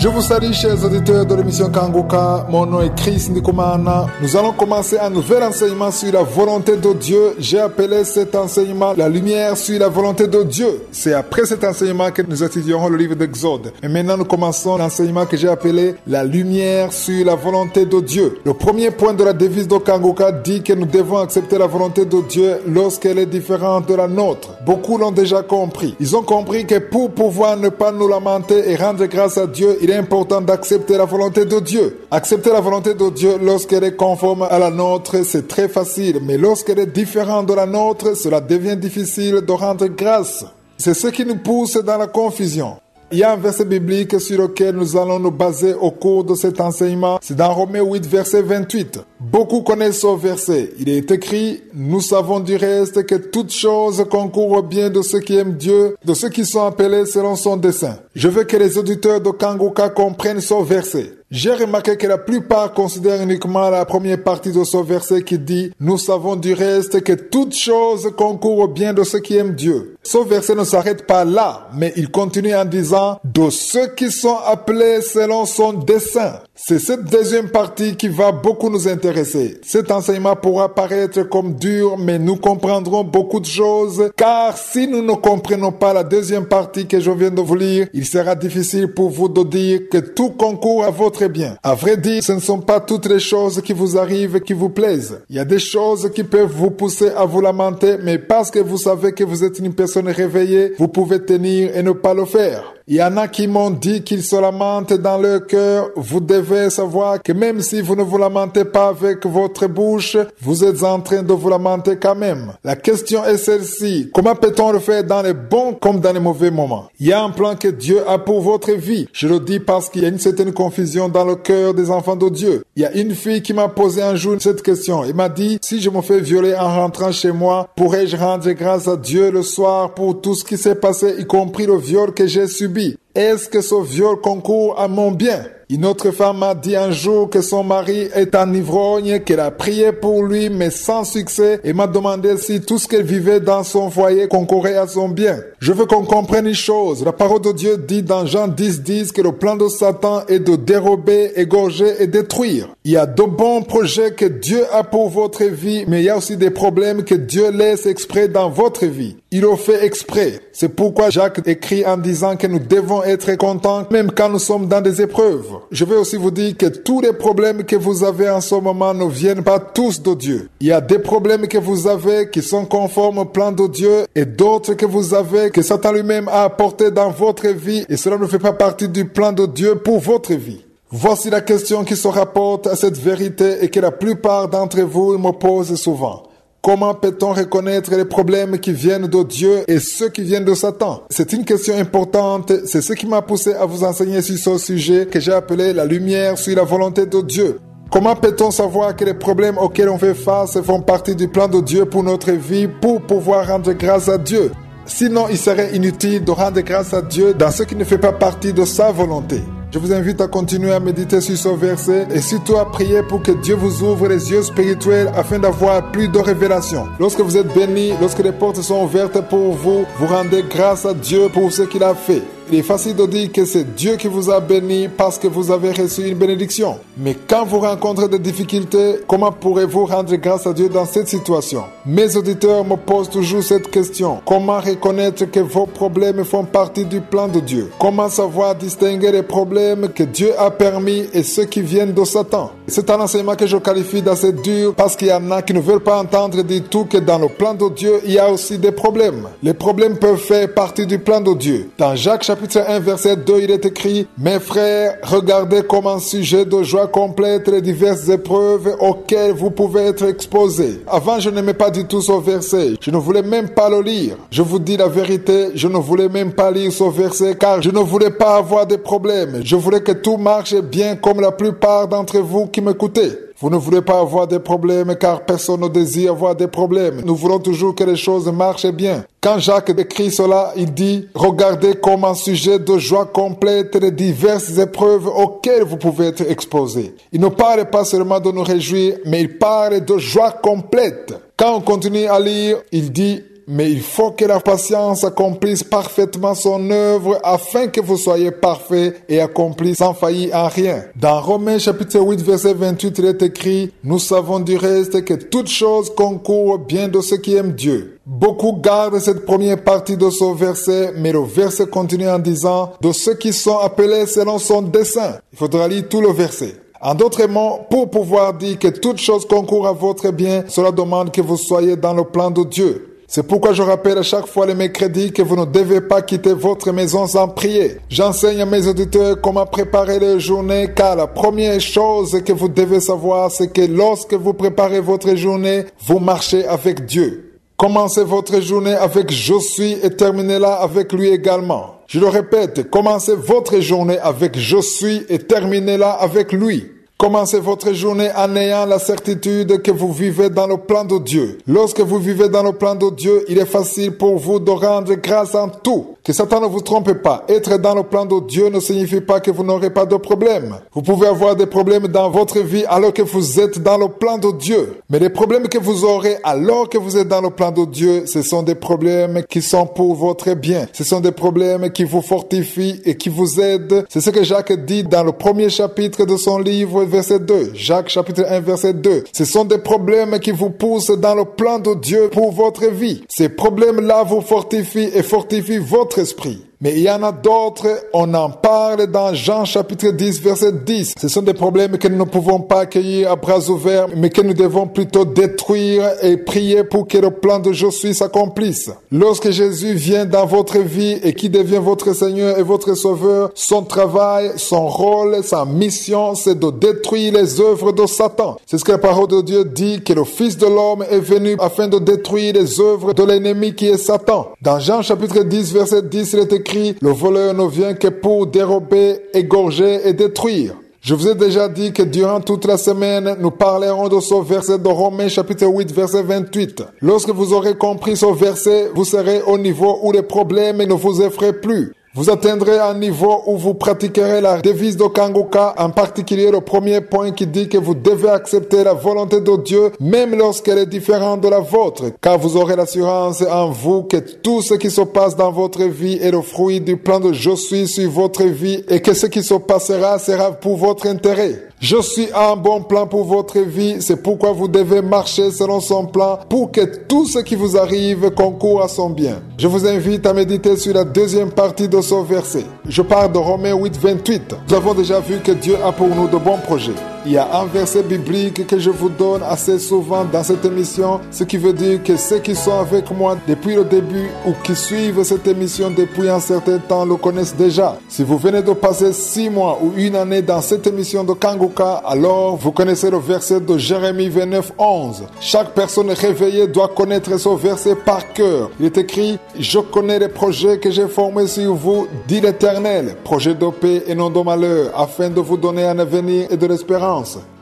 Je vous salue, chers auditeurs de l'émission Kanguka. Mon nom est Chris Ndikumana. Nous allons commencer un nouvel enseignement sur la volonté de Dieu. J'ai appelé cet enseignement la lumière sur la volonté de Dieu. C'est après cet enseignement que nous étudierons le livre d'Exode. Et maintenant, nous commençons l'enseignement que j'ai appelé la lumière sur la volonté de Dieu. Le premier point de la devise de Kanguka dit que nous devons accepter la volonté de Dieu lorsqu'elle est différente de la nôtre. Beaucoup l'ont déjà compris. Ils ont compris que pour pouvoir ne pas nous lamenter et rendre grâce à Dieu, il est important d'accepter la volonté de Dieu. Accepter la volonté de Dieu lorsqu'elle est conforme à la nôtre, c'est très facile. Mais lorsqu'elle est différente de la nôtre, cela devient difficile de rendre grâce. C'est ce qui nous pousse dans la confusion. Il y a un verset biblique sur lequel nous allons nous baser au cours de cet enseignement. C'est dans Romains 8, verset 28. Beaucoup connaissent ce verset. Il est écrit: « Nous savons du reste que toutes choses concourent au bien de ceux qui aiment Dieu, de ceux qui sont appelés selon son dessein. » Je veux que les auditeurs de Kanguka comprennent ce verset. J'ai remarqué que la plupart considèrent uniquement la première partie de ce verset qui dit « Nous savons du reste que toutes choses concourent au bien de ceux qui aiment Dieu ». Ce verset ne s'arrête pas là, mais il continue en disant « De ceux qui sont appelés selon son dessein ». C'est cette deuxième partie qui va beaucoup nous intéresser. Cet enseignement pourra paraître comme dur, mais nous comprendrons beaucoup de choses, car si nous ne comprenons pas la deuxième partie que je viens de vous lire, il sera difficile pour vous de dire que tout concourt à votre bien. À vrai dire, ce ne sont pas toutes les choses qui vous arrivent qui vous plaisent. Il y a des choses qui peuvent vous pousser à vous lamenter, mais parce que vous savez que vous êtes une personne réveillée, vous pouvez tenir et ne pas le faire. Il y en a qui m'ont dit qu'ils se lamentent dans leur cœur. Vous devez savoir que même si vous ne vous lamentez pas avec votre bouche, vous êtes en train de vous lamenter quand même. La question est celle-ci: comment peut-on le faire dans les bons comme dans les mauvais moments? Il y a un plan que Dieu a pour votre vie. Je le dis parce qu'il y a une certaine confusion dans le cœur des enfants de Dieu. Il y a une fille qui m'a posé un jour cette question. Elle m'a dit: si je me fais violer en rentrant chez moi, pourrais-je rendre grâce à Dieu le soir pour tout ce qui s'est passé, y compris le viol que j'ai subi? Est-ce que ce viol concourt à mon bien? Une autre femme m'a dit un jour que son mari est un ivrogne, qu'elle a prié pour lui mais sans succès, et m'a demandé si tout ce qu'elle vivait dans son foyer concourait à son bien. Je veux qu'on comprenne une chose. La parole de Dieu dit dans Jean 10 que le plan de Satan est de dérober, égorger et détruire. Il y a de bons projets que Dieu a pour votre vie, mais il y a aussi des problèmes que Dieu laisse exprès dans votre vie. Il le fait exprès. C'est pourquoi Jacques écrit en disant que nous devons être contents même quand nous sommes dans des épreuves. Je veux aussi vous dire que tous les problèmes que vous avez en ce moment ne viennent pas tous de Dieu. Il y a des problèmes que vous avez qui sont conformes au plan de Dieu et d'autres que vous avez que Satan lui-même a apporté dans votre vie et cela ne fait pas partie du plan de Dieu pour votre vie. Voici la question qui se rapporte à cette vérité et que la plupart d'entre vous me posent souvent. Comment peut-on reconnaître les problèmes qui viennent de Dieu et ceux qui viennent de Satan? C'est une question importante. C'est ce qui m'a poussé à vous enseigner sur ce sujet que j'ai appelé la lumière sur la volonté de Dieu. Comment peut-on savoir que les problèmes auxquels on fait face font partie du plan de Dieu pour notre vie pour pouvoir rendre grâce à Dieu? Sinon, il serait inutile de rendre grâce à Dieu dans ce qui ne fait pas partie de sa volonté. Je vous invite à continuer à méditer sur ce verset et surtout à prier pour que Dieu vous ouvre les yeux spirituels afin d'avoir plus de révélations. Lorsque vous êtes bénis, lorsque les portes sont ouvertes pour vous, vous rendez grâce à Dieu pour ce qu'il a fait. Il est facile de dire que c'est Dieu qui vous a béni parce que vous avez reçu une bénédiction. Mais quand vous rencontrez des difficultés, comment pourrez-vous rendre grâce à Dieu dans cette situation? Mes auditeurs me posent toujours cette question. Comment reconnaître que vos problèmes font partie du plan de Dieu? Comment savoir distinguer les problèmes que Dieu a permis et ceux qui viennent de Satan? C'est un enseignement que je qualifie d'assez dur parce qu'il y en a qui ne veulent pas entendre du tout que dans le plan de Dieu, il y a aussi des problèmes. Les problèmes peuvent faire partie du plan de Dieu. Dans Jacques chapitre 1, verset 2, il est écrit: « Mes frères, regardez comme un sujet de joie complète les diverses épreuves auxquelles vous pouvez être exposés. » Avant, je n'aimais pas du tout ce verset. Je ne voulais même pas le lire. Je vous dis la vérité, je ne voulais même pas lire ce verset car je ne voulais pas avoir de problèmes. Je voulais que tout marche bien comme la plupart d'entre vous qui m'écoutez. Vous ne voulez pas avoir des problèmes car personne ne désire avoir des problèmes. Nous voulons toujours que les choses marchent bien. Quand Jacques écrit cela, il dit « Regardez comme un sujet de joie complète les diverses épreuves auxquelles vous pouvez être exposés. » Il ne parle pas seulement de nous réjouir, mais il parle de joie complète. Quand on continue à lire, il dit « mais il faut que la patience accomplisse parfaitement son œuvre afin que vous soyez parfaits et accomplis sans faillir en rien. Dans Romains chapitre 8 verset 28, il est écrit « Nous savons du reste que toutes choses concourent bien de ceux qui aiment Dieu ». Beaucoup gardent cette première partie de ce verset, mais le verset continue en disant « De ceux qui sont appelés selon son dessein ». Il faudra lire tout le verset. En d'autres mots, pour pouvoir dire que toute chose concourt à votre bien, cela demande que vous soyez dans le plan de Dieu. C'est pourquoi je rappelle à chaque fois le mercredi que vous ne devez pas quitter votre maison sans prier. J'enseigne à mes auditeurs comment préparer leur journée, car la première chose que vous devez savoir, c'est que lorsque vous préparez votre journée, vous marchez avec Dieu. Commencez votre journée avec « Je suis » et terminez-la avec lui également. Je le répète, commencez votre journée avec « Je suis » et terminez-la avec lui. Commencez votre journée en ayant la certitude que vous vivez dans le plan de Dieu. Lorsque vous vivez dans le plan de Dieu, il est facile pour vous de rendre grâce en tout. Que Satan ne vous trompe pas. Être dans le plan de Dieu ne signifie pas que vous n'aurez pas de problèmes. Vous pouvez avoir des problèmes dans votre vie alors que vous êtes dans le plan de Dieu. Mais les problèmes que vous aurez alors que vous êtes dans le plan de Dieu, ce sont des problèmes qui sont pour votre bien. Ce sont des problèmes qui vous fortifient et qui vous aident. C'est ce que Jacques dit dans le premier chapitre de son livre, verset 2. Jacques chapitre 1, verset 2. Ce sont des problèmes qui vous poussent dans le plan de Dieu pour votre vie. Ces problèmes-là vous fortifient et fortifient votre esprit. Mais il y en a d'autres, on en parle dans Jean chapitre 10, verset 10. Ce sont des problèmes que nous ne pouvons pas accueillir à bras ouverts, mais que nous devons plutôt détruire et prier pour que le plan de Je suis s'accomplisse. Lorsque Jésus vient dans votre vie et qui devient votre Seigneur et votre Sauveur, son travail, son rôle, sa mission, c'est de détruire les œuvres de Satan. C'est ce que la parole de Dieu dit, que le Fils de l'homme est venu afin de détruire les œuvres de l'ennemi qui est Satan. Dans Jean chapitre 10, verset 10, il est écrit: le voleur ne vient que pour dérober, égorger et détruire. Je vous ai déjà dit que durant toute la semaine, nous parlerons de ce verset de Romains chapitre 8, verset 28. Lorsque vous aurez compris ce verset, vous serez au niveau où les problèmes ne vous effraient plus. Vous atteindrez un niveau où vous pratiquerez la devise de Kanguka, en particulier le premier point qui dit que vous devez accepter la volonté de Dieu, même lorsqu'elle est différente de la vôtre, car vous aurez l'assurance en vous que tout ce qui se passe dans votre vie est le fruit du plan de Je suis sur votre vie et que ce qui se passera sera pour votre intérêt. Je suis un bon plan pour votre vie, c'est pourquoi vous devez marcher selon son plan pour que tout ce qui vous arrive concourt à son bien. Je vous invite à méditer sur la deuxième partie de ce verset. Je parle de Romains 8, 28. Nous avons déjà vu que Dieu a pour nous de bons projets. Il y a un verset biblique que je vous donne assez souvent dans cette émission, ce qui veut dire que ceux qui sont avec moi depuis le début ou qui suivent cette émission depuis un certain temps le connaissent déjà. Si vous venez de passer 6 mois ou une année dans cette émission de Kanguka, alors vous connaissez le verset de Jérémie 29, 11. Chaque personne réveillée doit connaître ce verset par cœur. Il est écrit: je connais les projets que j'ai formés sur vous, dit l'Éternel, projets de paix et non de malheur, afin de vous donner un avenir et de l'espérance.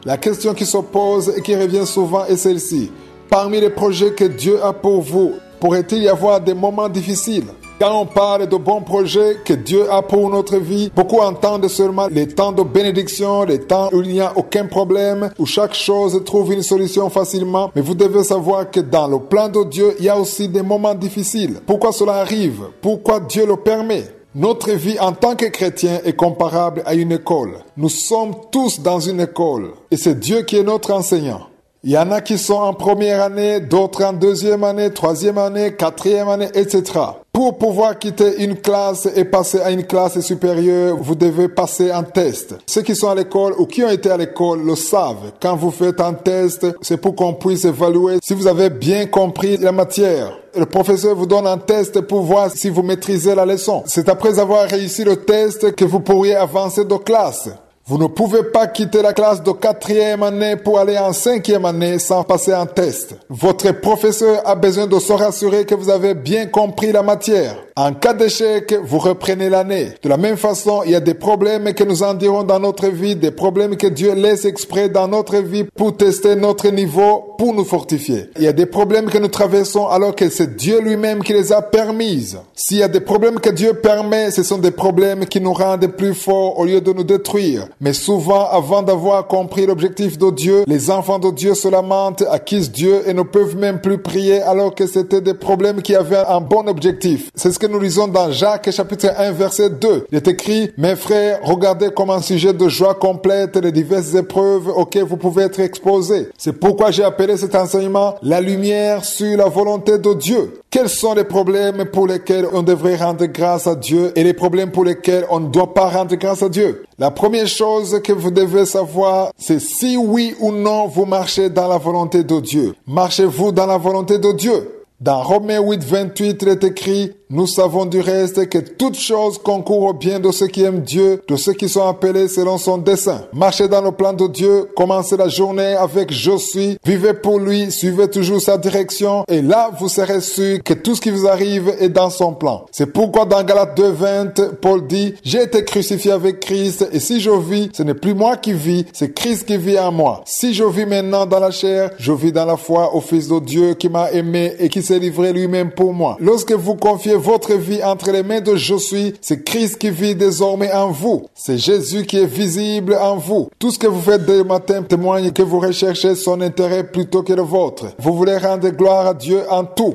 La question qui se pose et qui revient souvent est celle-ci. Parmi les projets que Dieu a pour vous, pourrait-il y avoir des moments difficiles? Quand on parle de bons projets que Dieu a pour notre vie, beaucoup entendent seulement les temps de bénédiction, les temps où il n'y a aucun problème, où chaque chose trouve une solution facilement. Mais vous devez savoir que dans le plan de Dieu, il y a aussi des moments difficiles. Pourquoi cela arrive? Pourquoi Dieu le permet? Notre vie en tant que chrétien est comparable à une école. Nous sommes tous dans une école et c'est Dieu qui est notre enseignant. Il y en a qui sont en première année, d'autres en deuxième année, troisième année, quatrième année, etc. Pour pouvoir quitter une classe et passer à une classe supérieure, vous devez passer un test. Ceux qui sont à l'école ou qui ont été à l'école le savent. Quand vous faites un test, c'est pour qu'on puisse évaluer si vous avez bien compris la matière. Le professeur vous donne un test pour voir si vous maîtrisez la leçon. C'est après avoir réussi le test que vous pourriez avancer de classe. Vous ne pouvez pas quitter la classe de 4e année pour aller en 5e année sans passer un test. Votre professeur a besoin de se rassurer que vous avez bien compris la matière. En cas d'échec, vous reprenez l'année. De la même façon, il y a des problèmes que nous endirons dans notre vie, des problèmes que Dieu laisse exprès dans notre vie pour tester notre niveau, pour nous fortifier. Il y a des problèmes que nous traversons alors que c'est Dieu lui-même qui les a permises. S'il y a des problèmes que Dieu permet, ce sont des problèmes qui nous rendent plus forts au lieu de nous détruire. Mais souvent, avant d'avoir compris l'objectif de Dieu, les enfants de Dieu se lamentent, accusent Dieu et ne peuvent même plus prier alors que c'était des problèmes qui avaient un bon objectif. C'est ce que nous lisons dans Jacques chapitre 1 verset 2. Il est écrit: mes frères, regardez comme un sujet de joie complète les diverses épreuves auxquelles vous pouvez être exposés. C'est pourquoi j'ai appelé cet enseignement la lumière sur la volonté de Dieu. Quels sont les problèmes pour lesquels on devrait rendre grâce à Dieu et les problèmes pour lesquels on ne doit pas rendre grâce à Dieu? La première chose que vous devez savoir, c'est si oui ou non vous marchez dans la volonté de Dieu. Marchez-vous dans la volonté de Dieu? Dans Romains 8, 28, il est écrit: nous savons du reste que toute chose concourt au bien de ceux qui aiment Dieu, de ceux qui sont appelés selon son dessein. Marchez dans le plan de Dieu, commencez la journée avec je suis, vivez pour lui, suivez toujours sa direction, et là vous serez sûr que tout ce qui vous arrive est dans son plan. C'est pourquoi dans Galates 2, 20, Paul dit: j'ai été crucifié avec Christ, et si je vis, ce n'est plus moi qui vis, c'est Christ qui vit en moi. Si je vis maintenant dans la chair, je vis dans la foi au Fils de Dieu qui m'a aimé et qui s'est livré lui-même pour moi. Lorsque vous confiez votre vie entre les mains de je suis, c'est Christ qui vit désormais en vous. C'est Jésus qui est visible en vous. Tout ce que vous faites dès le matin témoigne que vous recherchez son intérêt plutôt que le vôtre. Vous voulez rendre gloire à Dieu en tout.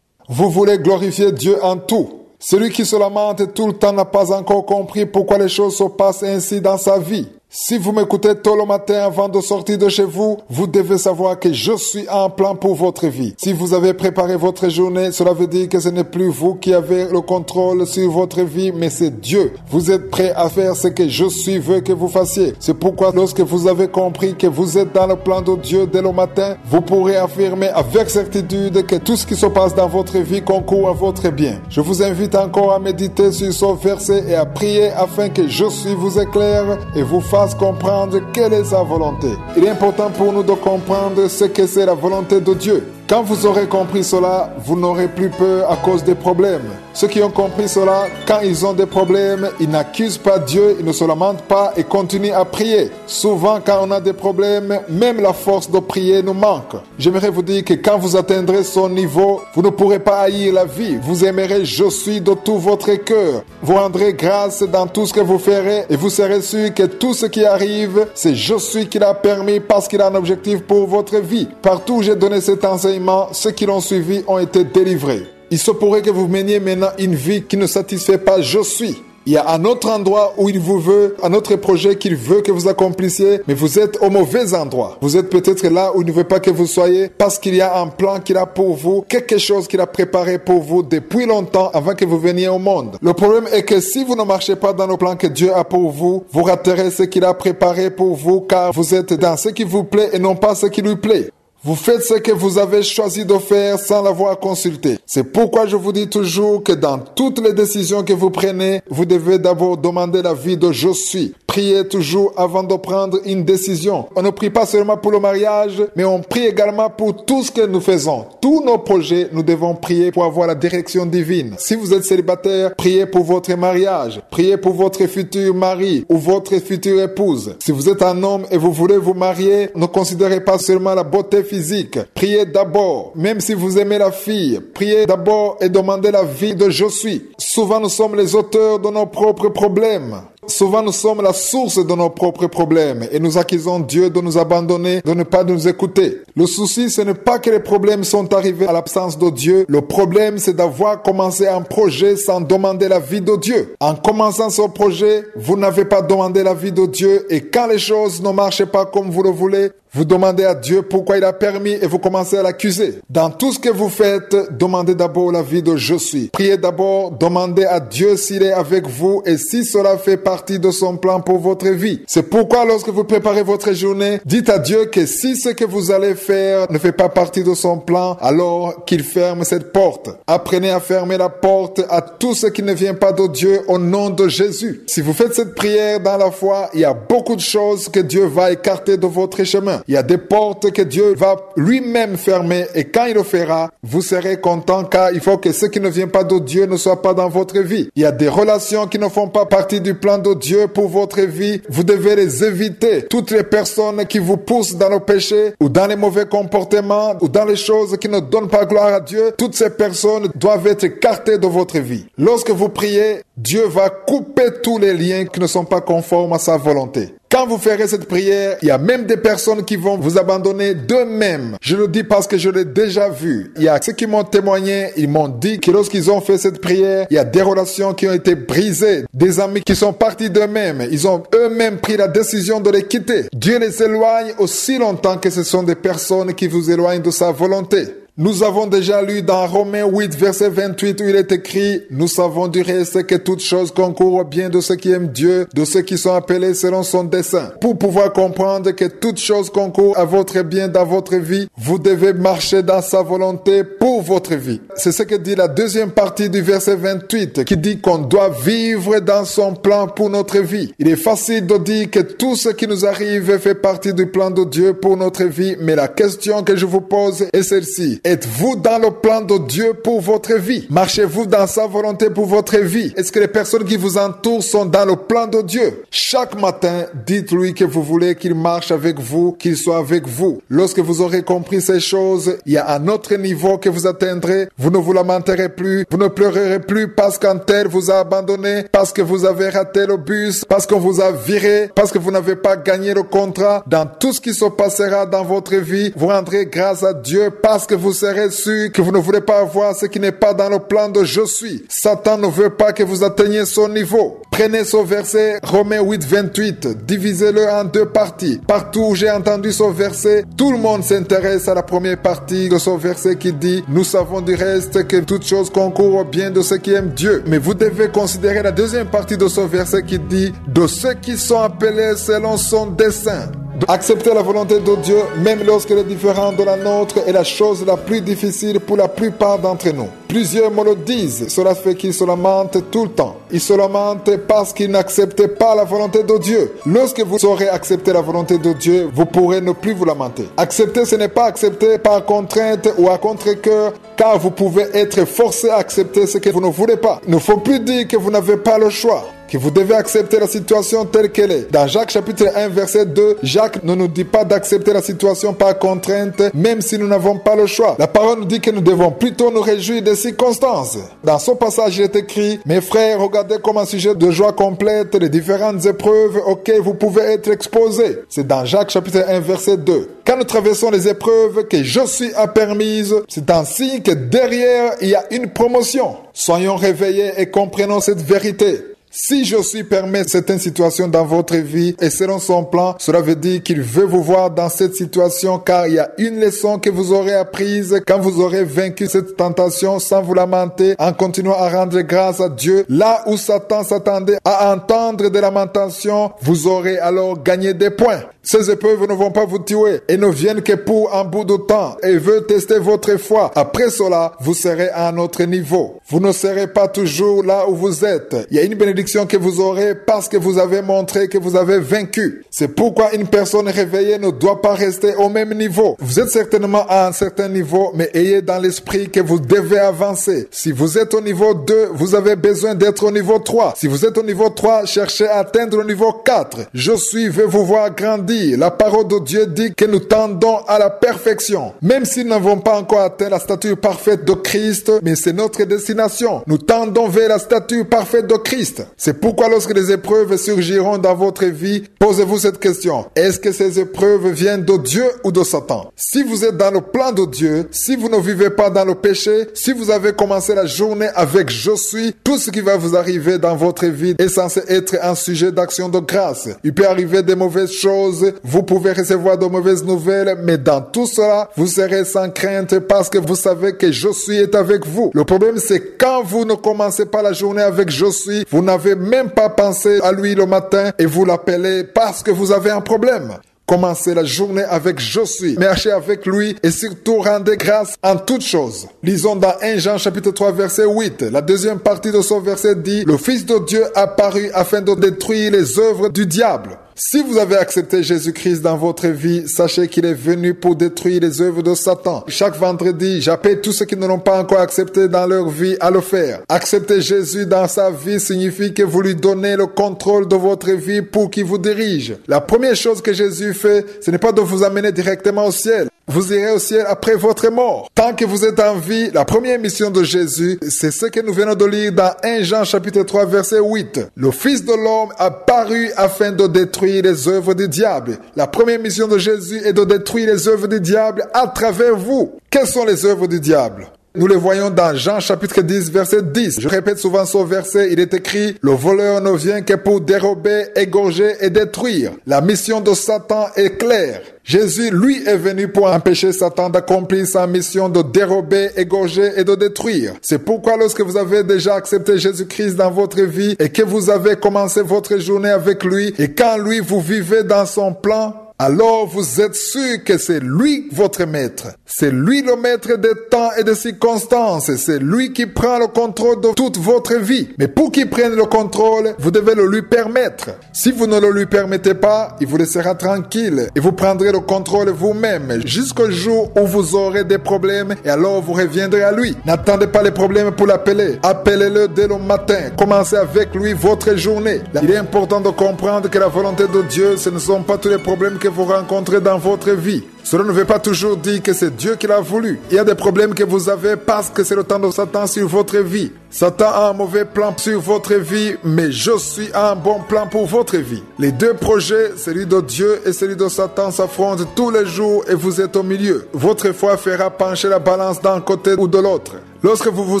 Vous voulez glorifier Dieu en tout. Celui qui se lamente tout le temps n'a pas encore compris pourquoi les choses se passent ainsi dans sa vie. Si vous m'écoutez tôt le matin avant de sortir de chez vous, vous devez savoir que je suis en plan pour votre vie. Si vous avez préparé votre journée, cela veut dire que ce n'est plus vous qui avez le contrôle sur votre vie, mais c'est Dieu. Vous êtes prêt à faire ce que je suis veut que vous fassiez. C'est pourquoi lorsque vous avez compris que vous êtes dans le plan de Dieu dès le matin, vous pourrez affirmer avec certitude que tout ce qui se passe dans votre vie concourt à votre bien. Je vous invite encore à méditer sur ce verset et à prier afin que je suis vous éclaire et vous fasse comprendre quelle est sa volonté. Il est important pour nous de comprendre ce que c'est la volonté de Dieu. Quand vous aurez compris cela, vous n'aurez plus peur à cause des problèmes. Ceux qui ont compris cela, quand ils ont des problèmes, ils n'accusent pas Dieu, ils ne se lamentent pas et continuent à prier. Souvent, quand on a des problèmes, même la force de prier nous manque. J'aimerais vous dire que quand vous atteindrez son niveau, vous ne pourrez pas haïr la vie. Vous aimerez je suis de tout votre cœur. Vous rendrez grâce dans tout ce que vous ferez et vous serez sûr que tout ce qui arrive, c'est je suis qui l'a permis parce qu'il a un objectif pour votre vie. Partout où j'ai donné cet enseignement, ceux qui l'ont suivi ont été délivrés. Il se pourrait que vous meniez maintenant une vie qui ne satisfait pas je suis. Il y a un autre endroit où il vous veut, un autre projet qu'il veut que vous accomplissiez, mais vous êtes au mauvais endroit. Vous êtes peut-être là où il ne veut pas que vous soyez parce qu'il y a un plan qu'il a pour vous, quelque chose qu'il a préparé pour vous depuis longtemps avant que vous veniez au monde. Le problème est que si vous ne marchez pas dans le plan que Dieu a pour vous, vous raterez ce qu'il a préparé pour vous car vous êtes dans ce qui vous plaît et non pas ce qui lui plaît. Vous faites ce que vous avez choisi de faire sans l'avoir consulté. C'est pourquoi je vous dis toujours que dans toutes les décisions que vous prenez, vous devez d'abord demander l'avis de je suis. Priez toujours avant de prendre une décision. On ne prie pas seulement pour le mariage, mais on prie également pour tout ce que nous faisons. Tous nos projets, nous devons prier pour avoir la direction divine. Si vous êtes célibataire, priez pour votre mariage. Priez pour votre futur mari ou votre future épouse. Si vous êtes un homme et vous voulez vous marier, ne considérez pas seulement la beauté physique. Priez d'abord. Même si vous aimez la fille, priez d'abord et demandez l'avis de je suis. Souvent, nous sommes les auteurs de nos propres problèmes. Souvent, nous sommes la source de nos propres problèmes et nous accusons Dieu de nous abandonner, de ne pas nous écouter. Le souci, ce n'est pas que les problèmes sont arrivés à l'absence de Dieu. Le problème, c'est d'avoir commencé un projet sans demander l'avis de Dieu. En commençant ce projet, vous n'avez pas demandé l'avis de Dieu et quand les choses ne marchent pas comme vous le voulez, vous demandez à Dieu pourquoi il a permis et vous commencez à l'accuser. Dans tout ce que vous faites, demandez d'abord l'avis de je suis. Priez d'abord, demandez à Dieu s'il est avec vous et si cela fait partie de son plan pour votre vie. C'est pourquoi lorsque vous préparez votre journée, dites à Dieu que si ce que vous allez faire ne fait pas partie de son plan, alors qu'il ferme cette porte. Apprenez à fermer la porte à tout ce qui ne vient pas de Dieu au nom de Jésus. Si vous faites cette prière dans la foi, il y a beaucoup de choses que Dieu va écarter de votre chemin. bien. Il y a des portes que Dieu va lui-même fermer et quand il le fera, vous serez content car il faut que ce qui ne vient pas de Dieu ne soit pas dans votre vie. Il y a des relations qui ne font pas partie du plan de Dieu pour votre vie. Vous devez les éviter. Toutes les personnes qui vous poussent dans le péché ou dans les mauvais comportements ou dans les choses qui ne donnent pas gloire à Dieu, toutes ces personnes doivent être écartées de votre vie. Lorsque vous priez, Dieu va couper tous les liens qui ne sont pas conformes à sa volonté. Quand vous ferez cette prière, il y a même des personnes qui vont vous abandonner d'eux-mêmes. Je le dis parce que je l'ai déjà vu. Il y a ceux qui m'ont témoigné, ils m'ont dit que lorsqu'ils ont fait cette prière, il y a des relations qui ont été brisées, des amis qui sont partis d'eux-mêmes. Ils ont eux-mêmes pris la décision de les quitter. Dieu les éloigne aussi longtemps que ce sont des personnes qui vous éloignent de sa volonté. Nous avons déjà lu dans Romains 8, verset 28, où il est écrit « Nous savons du reste que toutes choses concourent au bien de ceux qui aiment Dieu, de ceux qui sont appelés selon son dessein. » Pour pouvoir comprendre que toutes choses concourent à votre bien dans votre vie, vous devez marcher dans sa volonté pour votre vie. C'est ce que dit la deuxième partie du verset 28, qui dit qu'on doit vivre dans son plan pour notre vie. Il est facile de dire que tout ce qui nous arrive fait partie du plan de Dieu pour notre vie, mais la question que je vous pose est celle-ci. Êtes-vous dans le plan de Dieu pour votre vie? Marchez-vous dans sa volonté pour votre vie? Est-ce que les personnes qui vous entourent sont dans le plan de Dieu? Chaque matin, dites-lui que vous voulez qu'il marche avec vous, qu'il soit avec vous. Lorsque vous aurez compris ces choses, il y a un autre niveau que vous atteindrez. Vous ne vous lamenterez plus, vous ne pleurerez plus parce qu'un tel vous a abandonné, parce que vous avez raté le bus, parce qu'on vous a viré, parce que vous n'avez pas gagné le contrat. Dans tout ce qui se passera dans votre vie, vous rendrez grâce à Dieu parce que vous serez sûr que vous ne voulez pas avoir ce qui n'est pas dans le plan de je suis. Satan ne veut pas que vous atteigniez son niveau. Prenez ce verset, Romains 8, 28, divisez-le en deux parties. Partout où j'ai entendu ce verset, tout le monde s'intéresse à la première partie de ce verset qui dit « Nous savons du reste que toutes choses concourent au bien de ceux qui aiment Dieu. » Mais vous devez considérer la deuxième partie de ce verset qui dit « De ceux qui sont appelés selon son dessein. » Accepter la volonté de Dieu, même lorsqu'elle est différente de la nôtre, est la chose la plus difficile pour la plupart d'entre nous. Plusieurs me le disent, cela fait qu'ils se lamentent tout le temps. Ils se lamentent parce qu'ils n'acceptent pas la volonté de Dieu. Lorsque vous saurez accepter la volonté de Dieu, vous pourrez ne plus vous lamenter. Accepter, ce n'est pas accepter par contrainte ou à contre-cœur, car vous pouvez être forcé à accepter ce que vous ne voulez pas. Il ne faut plus dire que vous n'avez pas le choix, que vous devez accepter la situation telle qu'elle est. Dans Jacques chapitre 1 verset 2, Jacques ne nous dit pas d'accepter la situation par contrainte, même si nous n'avons pas le choix. La parole nous dit que nous devons plutôt nous réjouir des circonstances. Dans ce passage, il est écrit, mes frères, regardez comme un sujet de joie complète les différentes épreuves auxquelles vous pouvez être exposés. C'est dans Jacques chapitre 1 verset 2. Quand nous traversons les épreuves que je suis permises, c'est un signe que derrière, il y a une promotion. Soyons réveillés et comprenons cette vérité. Si je suis permis certaines situations dans votre vie et selon son plan, cela veut dire qu'il veut vous voir dans cette situation car il y a une leçon que vous aurez apprise quand vous aurez vaincu cette tentation sans vous lamenter en continuant à rendre grâce à Dieu. Là où Satan s'attendait à entendre des lamentations, vous aurez alors gagné des points. Ces épreuves ne vont pas vous tuer et ne viennent que pour un bout de temps et veulent tester votre foi. Après cela, vous serez à un autre niveau. Vous ne serez pas toujours là où vous êtes. Il y a une bénédiction que vous aurez parce que vous avez montré que vous avez vaincu. C'est pourquoi une personne réveillée ne doit pas rester au même niveau. Vous êtes certainement à un certain niveau, mais ayez dans l'esprit que vous devez avancer. Si vous êtes au niveau 2, vous avez besoin d'être au niveau 3. Si vous êtes au niveau 3, cherchez à atteindre le niveau 4. Je veux vous voir grandir. La parole de Dieu dit que nous tendons à la perfection. Même si nous n'avons pas encore atteint la stature parfaite de Christ, mais c'est notre destination. Nous tendons vers la stature parfaite de Christ. C'est pourquoi lorsque les épreuves surgiront dans votre vie, posez-vous cette question. Est-ce que ces épreuves viennent de Dieu ou de Satan? Si vous êtes dans le plan de Dieu, si vous ne vivez pas dans le péché, si vous avez commencé la journée avec je suis, tout ce qui va vous arriver dans votre vie est censé être un sujet d'action de grâce. Il peut arriver des mauvaises choses, vous pouvez recevoir de mauvaises nouvelles, mais dans tout cela, vous serez sans crainte parce que vous savez que je suis est avec vous. Le problème, c'est quand vous ne commencez pas la journée avec je suis, vous n'avez même pas pensé à lui le matin et vous l'appelez parce que vous avez un problème. Commencez la journée avec je suis, marchez avec lui et surtout rendez grâce en toutes choses. Lisons dans 1 Jean chapitre 3 verset 8. La deuxième partie de ce verset dit « Le Fils de Dieu apparut afin de détruire les œuvres du diable ». Si vous avez accepté Jésus-Christ dans votre vie, sachez qu'il est venu pour détruire les œuvres de Satan. Chaque vendredi, j'appelle tous ceux qui ne l'ont pas encore accepté dans leur vie à le faire. Accepter Jésus dans sa vie signifie que vous lui donnez le contrôle de votre vie pour qu'il vous dirige. La première chose que Jésus fait, ce n'est pas de vous amener directement au ciel. Vous irez au ciel après votre mort. Tant que vous êtes en vie, la première mission de Jésus, c'est ce que nous venons de lire dans 1 Jean chapitre 3 verset 8. Le Fils de l'homme a paru afin de détruire les œuvres du diable. La première mission de Jésus est de détruire les œuvres du diable à travers vous. Quelles sont les œuvres du diable? Nous les voyons dans Jean chapitre 10 verset 10. Je répète souvent ce verset, il est écrit « Le voleur ne vient que pour dérober, égorger et détruire ». La mission de Satan est claire. Jésus, lui, est venu pour empêcher Satan d'accomplir sa mission de dérober, égorger et de détruire. C'est pourquoi lorsque vous avez déjà accepté Jésus-Christ dans votre vie et que vous avez commencé votre journée avec lui et quand lui vous vivez dans son plan, alors vous êtes sûr que c'est lui votre maître. C'est lui le maître des temps et des circonstances. C'est lui qui prend le contrôle de toute votre vie. Mais pour qu'il prenne le contrôle, vous devez le lui permettre. Si vous ne le lui permettez pas, il vous laissera tranquille et vous prendrez le contrôle vous-même jusqu'au jour où vous aurez des problèmes et alors vous reviendrez à lui. N'attendez pas les problèmes pour l'appeler. Appelez-le dès le matin. Commencez avec lui votre journée. Il est important de comprendre que la volonté de Dieu, ce ne sont pas tous les problèmes que vous rencontrez dans votre vie. Cela ne veut pas toujours dire que c'est Dieu qui l'a voulu. Il y a des problèmes que vous avez parce que c'est le temps de Satan sur votre vie. Satan a un mauvais plan sur votre vie, mais je suis un bon plan pour votre vie. Les deux projets, celui de Dieu et celui de Satan, s'affrontent tous les jours et vous êtes au milieu. Votre foi fera pencher la balance d'un côté ou de l'autre. Lorsque vous vous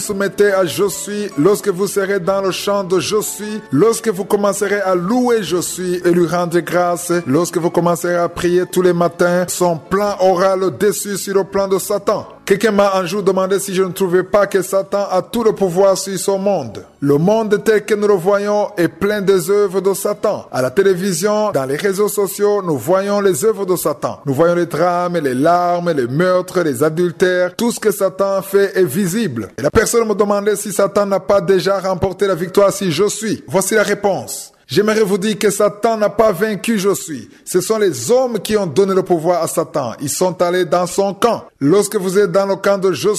soumettez à Je suis, lorsque vous serez dans le chant de Je suis, lorsque vous commencerez à louer Je suis et lui rendre grâce, lorsque vous commencerez à prier tous les matins, son plan aura le dessus sur le plan de Satan. Quelqu'un m'a un jour demandé si je ne trouvais pas que Satan a tout le pouvoir sur son monde. Le monde tel que nous le voyons est plein des œuvres de Satan. À la télévision, dans les réseaux sociaux, nous voyons les œuvres de Satan. Nous voyons les drames, les larmes, les meurtres, les adultères. Tout ce que Satan fait est visible. Et la personne me demandait si Satan n'a pas déjà remporté la victoire si Je suis. Voici la réponse. J'aimerais vous dire que Satan n'a pas vaincu Je suis. Ce sont les hommes qui ont donné le pouvoir à Satan. Ils sont allés dans son camp. Lorsque vous êtes dans le camp de Je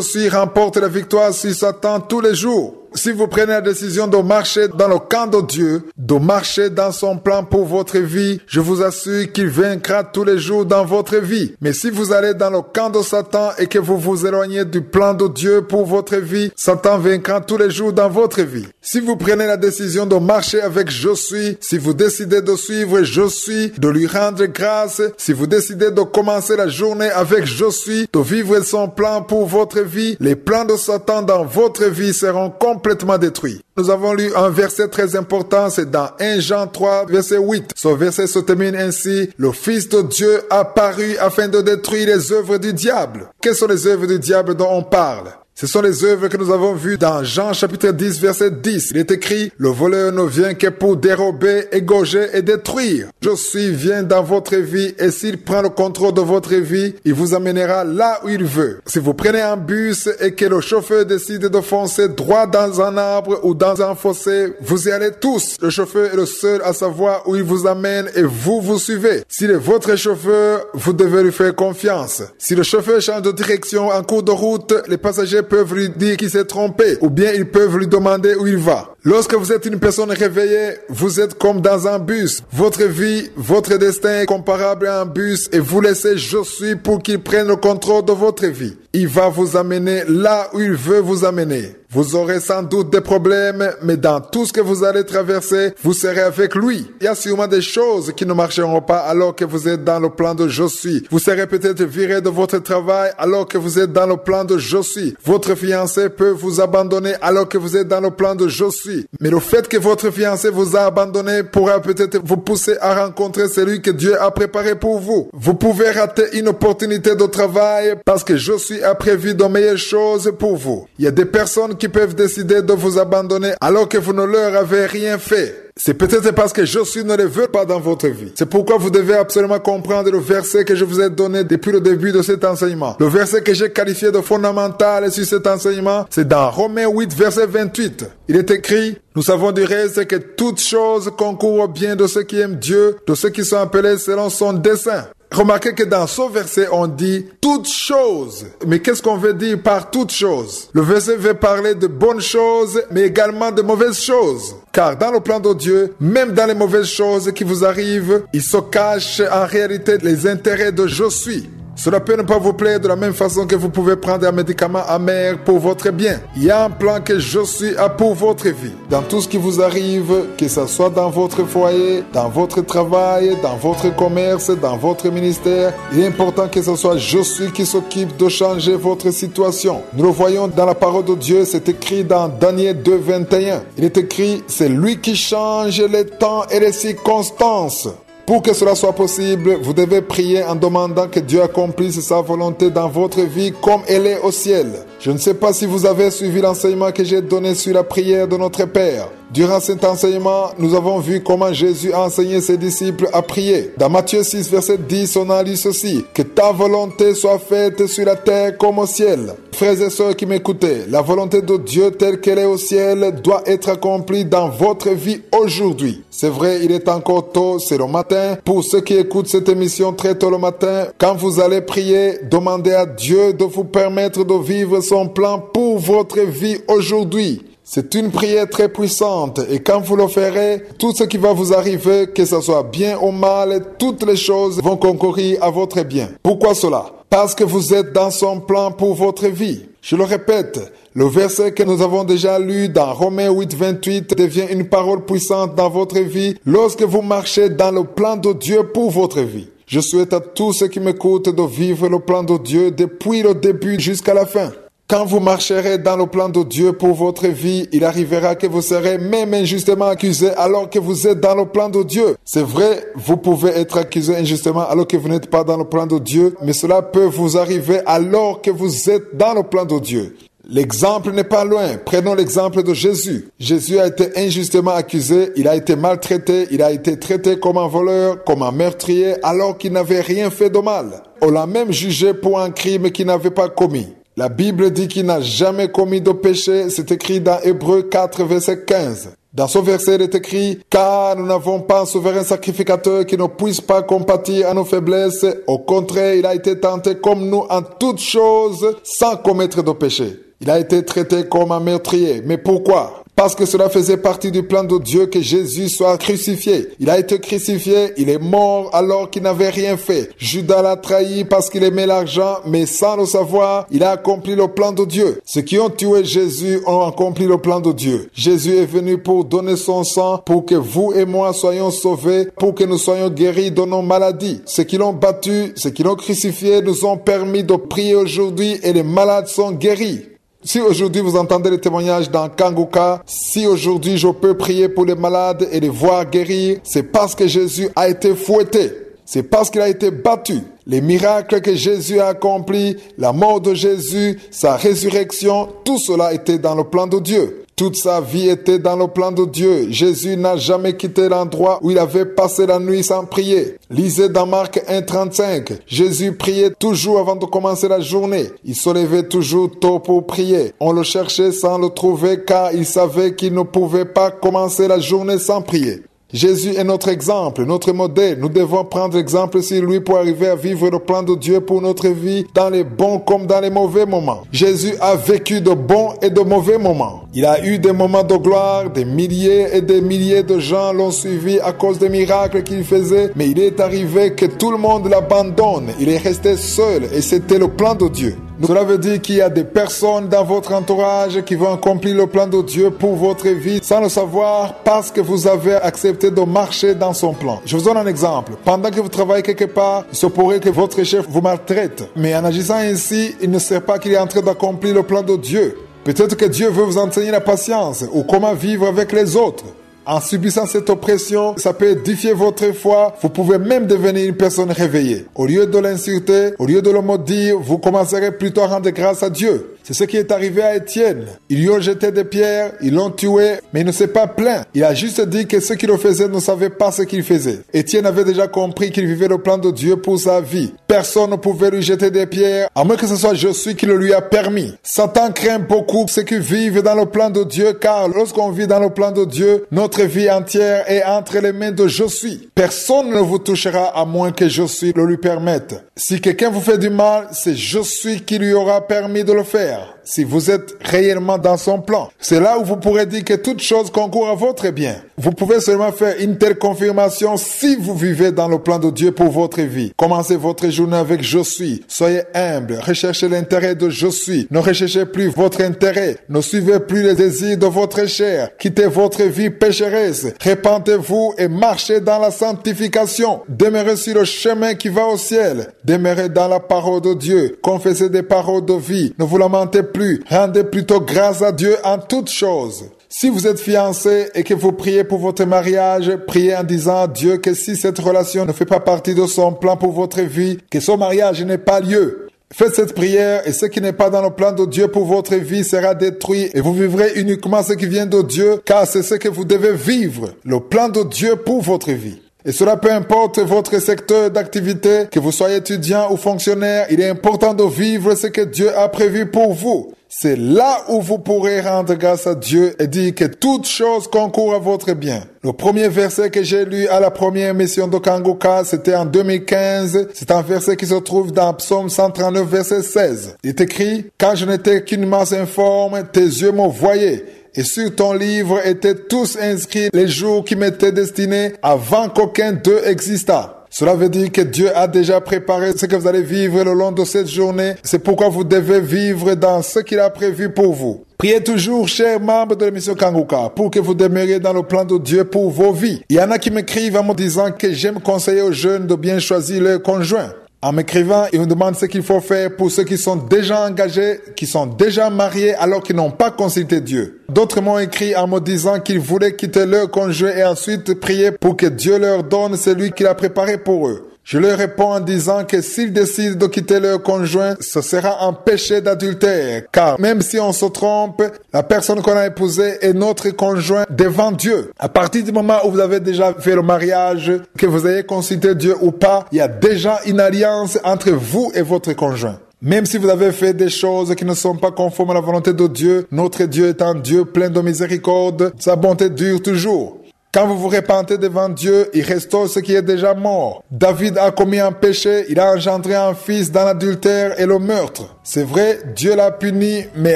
suis remporte la victoire sur Satan tous les jours. Si vous prenez la décision de marcher dans le camp de Dieu, de marcher dans son plan pour votre vie, je vous assure qu'il vaincra tous les jours dans votre vie. Mais si vous allez dans le camp de Satan et que vous vous éloignez du plan de Dieu pour votre vie, Satan vaincra tous les jours dans votre vie. Si vous prenez la décision de marcher avec Je suis, si vous décidez de suivre Je suis, de lui rendre grâce, si vous décidez de commencer la journée avec Je suis, de vivre son plan pour votre vie, les plans de Satan dans votre vie seront complètement détruits. Nous avons lu un verset très important, c'est dans 1 Jean 3, verset 8. Ce verset se termine ainsi. Le Fils de Dieu a paru afin de détruire les œuvres du diable. Quelles sont les œuvres du diable dont on parle? Ce sont les œuvres que nous avons vues dans Jean chapitre 10, verset 10. Il est écrit, le voleur ne vient que pour dérober, égorger et détruire. Je suis vient dans votre vie et s'il prend le contrôle de votre vie, il vous amènera là où il veut. Si vous prenez un bus et que le chauffeur décide de foncer droit dans un arbre ou dans un fossé, vous y allez tous. Le chauffeur est le seul à savoir où il vous amène et vous suivez. S'il est votre chauffeur, vous devez lui faire confiance. Si le chauffeur change de direction en cours de route, les passagers peuvent lui dire qu'il s'est trompé ou bien ils peuvent lui demander où il va. Lorsque vous êtes une personne réveillée, vous êtes comme dans un bus. Votre vie, votre destin est comparable à un bus et vous laissez Je suis pour qu'il prenne le contrôle de votre vie. Il va vous amener là où il veut vous amener. Vous aurez sans doute des problèmes, mais dans tout ce que vous allez traverser, vous serez avec lui. Il y a sûrement des choses qui ne marcheront pas alors que vous êtes dans le plan de Je suis. Vous serez peut-être viré de votre travail alors que vous êtes dans le plan de Je suis. Votre fiancé peut vous abandonner alors que vous êtes dans le plan de Je suis. Mais le fait que votre fiancé vous a abandonné pourra peut-être vous pousser à rencontrer celui que Dieu a préparé pour vous. Vous pouvez rater une opportunité de travail parce que Je suis a prévu de meilleures choses pour vous. Il y a des personnes qui peuvent décider de vous abandonner alors que vous ne leur avez rien fait. C'est peut-être parce que Josué ne le veut pas dans votre vie. C'est pourquoi vous devez absolument comprendre le verset que je vous ai donné depuis le début de cet enseignement. Le verset que j'ai qualifié de fondamental sur cet enseignement, c'est dans Romains 8, verset 28. Il est écrit: nous savons du reste que toutes choses concourent au bien de ceux qui aiment Dieu, de ceux qui sont appelés selon son dessein. Remarquez que dans ce verset, on dit « toutes choses ». Mais qu'est-ce qu'on veut dire par « toutes choses » ? Le verset veut parler de bonnes choses, mais également de mauvaises choses. Car dans le plan de Dieu, même dans les mauvaises choses qui vous arrivent, il se cache en réalité les intérêts de « je suis ». Cela peut ne pas vous plaire de la même façon que vous pouvez prendre un médicament amer pour votre bien. Il y a un plan que je suis a pour votre vie. Dans tout ce qui vous arrive, que ce soit dans votre foyer, dans votre travail, dans votre commerce, dans votre ministère, il est important que ce soit je suis qui s'occupe de changer votre situation. Nous le voyons dans la parole de Dieu, c'est écrit dans Daniel 2, 21. Il est écrit: c'est lui qui change les temps et les circonstances. Pour que cela soit possible, vous devez prier en demandant que Dieu accomplisse sa volonté dans votre vie comme elle est au ciel. Je ne sais pas si vous avez suivi l'enseignement que j'ai donné sur la prière de notre Père. Durant cet enseignement, nous avons vu comment Jésus a enseigné ses disciples à prier. Dans Matthieu 6, verset 10, on a lu ceci: que ta volonté soit faite sur la terre comme au ciel. Frères et sœurs qui m'écoutez, la volonté de Dieu telle qu'elle est au ciel doit être accomplie dans votre vie aujourd'hui. C'est vrai, il est encore tôt, c'est le matin. Pour ceux qui écoutent cette émission très tôt le matin, quand vous allez prier, demandez à Dieu de vous permettre de vivre son plan pour votre vie aujourd'hui. C'est une prière très puissante et quand vous le ferez, tout ce qui va vous arriver, que ce soit bien ou mal, toutes les choses vont concourir à votre bien. Pourquoi cela? Parce que vous êtes dans son plan pour votre vie. Je le répète, le verset que nous avons déjà lu dans Romains 8, 28 devient une parole puissante dans votre vie lorsque vous marchez dans le plan de Dieu pour votre vie. Je souhaite à tous ceux qui m'écoutent de vivre le plan de Dieu depuis le début jusqu'à la fin. Quand vous marcherez dans le plan de Dieu pour votre vie, il arrivera que vous serez même injustement accusé alors que vous êtes dans le plan de Dieu. C'est vrai, vous pouvez être accusé injustement alors que vous n'êtes pas dans le plan de Dieu, mais cela peut vous arriver alors que vous êtes dans le plan de Dieu. L'exemple n'est pas loin. Prenons l'exemple de Jésus. Jésus a été injustement accusé, il a été maltraité, il a été traité comme un voleur, comme un meurtrier, alors qu'il n'avait rien fait de mal. On l'a même jugé pour un crime qu'il n'avait pas commis. La Bible dit qu'il n'a jamais commis de péché, c'est écrit dans Hébreux 4, verset 15. Dans ce verset, il est écrit « Car nous n'avons pas un souverain sacrificateur qui ne puisse pas compatir à nos faiblesses. Au contraire, il a été tenté comme nous en toutes choses sans commettre de péché. » Il a été traité comme un meurtrier. Mais pourquoi? Parce que cela faisait partie du plan de Dieu que Jésus soit crucifié. Il a été crucifié, il est mort alors qu'il n'avait rien fait. Judas l'a trahi parce qu'il aimait l'argent, mais sans le savoir, il a accompli le plan de Dieu. Ceux qui ont tué Jésus ont accompli le plan de Dieu. Jésus est venu pour donner son sang, pour que vous et moi soyons sauvés, pour que nous soyons guéris de nos maladies. Ceux qui l'ont battu, ceux qui l'ont crucifié nous ont permis de prier aujourd'hui et les malades sont guéris. Si aujourd'hui vous entendez les témoignages dans Kanguka, si aujourd'hui je peux prier pour les malades et les voir guérir, c'est parce que Jésus a été fouetté. C'est parce qu'il a été battu. Les miracles que Jésus a accomplis, la mort de Jésus, sa résurrection, tout cela était dans le plan de Dieu. Toute sa vie était dans le plan de Dieu. Jésus n'a jamais quitté l'endroit où il avait passé la nuit sans prier. Lisez dans Marc 1,35. Jésus priait toujours avant de commencer la journée. Il se levait toujours tôt pour prier. On le cherchait sans le trouver car il savait qu'il ne pouvait pas commencer la journée sans prier. Jésus est notre exemple, notre modèle. Nous devons prendre exemple sur lui pour arriver à vivre le plan de Dieu pour notre vie dans les bons comme dans les mauvais moments. Jésus a vécu de bons et de mauvais moments. Il a eu des moments de gloire, des milliers et des milliers de gens l'ont suivi à cause des miracles qu'il faisait, mais il est arrivé que tout le monde l'abandonne. Il est resté seul et c'était le plan de Dieu. Cela veut dire qu'il y a des personnes dans votre entourage qui vont accomplir le plan de Dieu pour votre vie sans le savoir parce que vous avez accepté de marcher dans son plan. Je vous donne un exemple. Pendant que vous travaillez quelque part, il se pourrait que votre chef vous maltraite. Mais en agissant ainsi, il ne sait pas qu'il est en train d'accomplir le plan de Dieu. Peut-être que Dieu veut vous enseigner la patience ou comment vivre avec les autres. En subissant cette oppression, ça peut édifier votre foi. Vous pouvez même devenir une personne réveillée. Au lieu de l'insulter, au lieu de le maudire, vous commencerez plutôt à rendre grâce à Dieu. C'est ce qui est arrivé à Étienne. Ils lui ont jeté des pierres, ils l'ont tué, mais il ne s'est pas plaint. Il a juste dit que ceux qui le faisaient ne savaient pas ce qu'il faisait. Étienne avait déjà compris qu'il vivait le plan de Dieu pour sa vie. Personne ne pouvait lui jeter des pierres, à moins que ce soit Josué qui le lui a permis. Satan craint beaucoup ceux qui vivent dans le plan de Dieu, car lorsqu'on vit dans le plan de Dieu, notre vie entière est entre les mains de Josué. Personne ne vous touchera à moins que Josué le lui permette. Si quelqu'un vous fait du mal, c'est Josué qui lui aura permis de le faire. Si vous êtes réellement dans son plan, c'est là où vous pourrez dire que toute chose concourt à votre bien. Vous pouvez seulement faire une telle confirmation si vous vivez dans le plan de Dieu pour votre vie. Commencez votre journée avec Josué. Soyez humble. Recherchez l'intérêt de Josué. Ne recherchez plus votre intérêt. Ne suivez plus les désirs de votre chair. Quittez votre vie pécheresse. Repentez-vous et marchez dans la sanctification. Demeurez sur le chemin qui va au ciel. Demeurez dans la parole de Dieu. Confessez des paroles de vie. Ne vous lamentez plus. Rendez plutôt grâce à Dieu en toutes choses. Si vous êtes fiancé et que vous priez pour votre mariage, priez en disant à Dieu que si cette relation ne fait pas partie de son plan pour votre vie, que son mariage n'ait pas lieu. Faites cette prière et ce qui n'est pas dans le plan de Dieu pour votre vie sera détruit et vous vivrez uniquement ce qui vient de Dieu, car c'est ce que vous devez vivre, le plan de Dieu pour votre vie. Et cela peu importe votre secteur d'activité, que vous soyez étudiant ou fonctionnaire, il est important de vivre ce que Dieu a prévu pour vous. C'est là où vous pourrez rendre grâce à Dieu et dire que toute chose concourt à votre bien. Le premier verset que j'ai lu à la première mission de Kanguka, c'était en 2015. C'est un verset qui se trouve dans Psaume 139, verset 16. Il est écrit « Quand je n'étais qu'une masse informe, tes yeux me voyaient. Et sur ton livre étaient tous inscrits les jours qui m'étaient destinés avant qu'aucun d'eux existât. » Cela veut dire que Dieu a déjà préparé ce que vous allez vivre le long de cette journée. C'est pourquoi vous devez vivre dans ce qu'il a prévu pour vous. Priez toujours, chers membres de l'émission Kanguka, pour que vous demeuriez dans le plan de Dieu pour vos vies. Il y en a qui m'écrivent en me disant que j'aime conseiller aux jeunes de bien choisir leur conjoint. En m'écrivant, ils me demandent ce qu'il faut faire pour ceux qui sont déjà engagés, qui sont déjà mariés alors qu'ils n'ont pas consulté Dieu. D'autres m'ont écrit en me disant qu'ils voulaient quitter leur conjoint et ensuite prier pour que Dieu leur donne celui qu'il a préparé pour eux. Je leur réponds en disant que s'ils décident de quitter leur conjoint, ce sera un péché d'adultère. Car même si on se trompe, la personne qu'on a épousée est notre conjoint devant Dieu. À partir du moment où vous avez déjà fait le mariage, que vous ayez consulté Dieu ou pas, il y a déjà une alliance entre vous et votre conjoint. Même si vous avez fait des choses qui ne sont pas conformes à la volonté de Dieu, notre Dieu est un Dieu plein de miséricorde, sa bonté dure toujours. Quand vous vous repentez devant Dieu, il restaure ce qui est déjà mort. David a commis un péché, il a engendré un fils dans l'adultère et le meurtre. C'est vrai, Dieu l'a puni, mais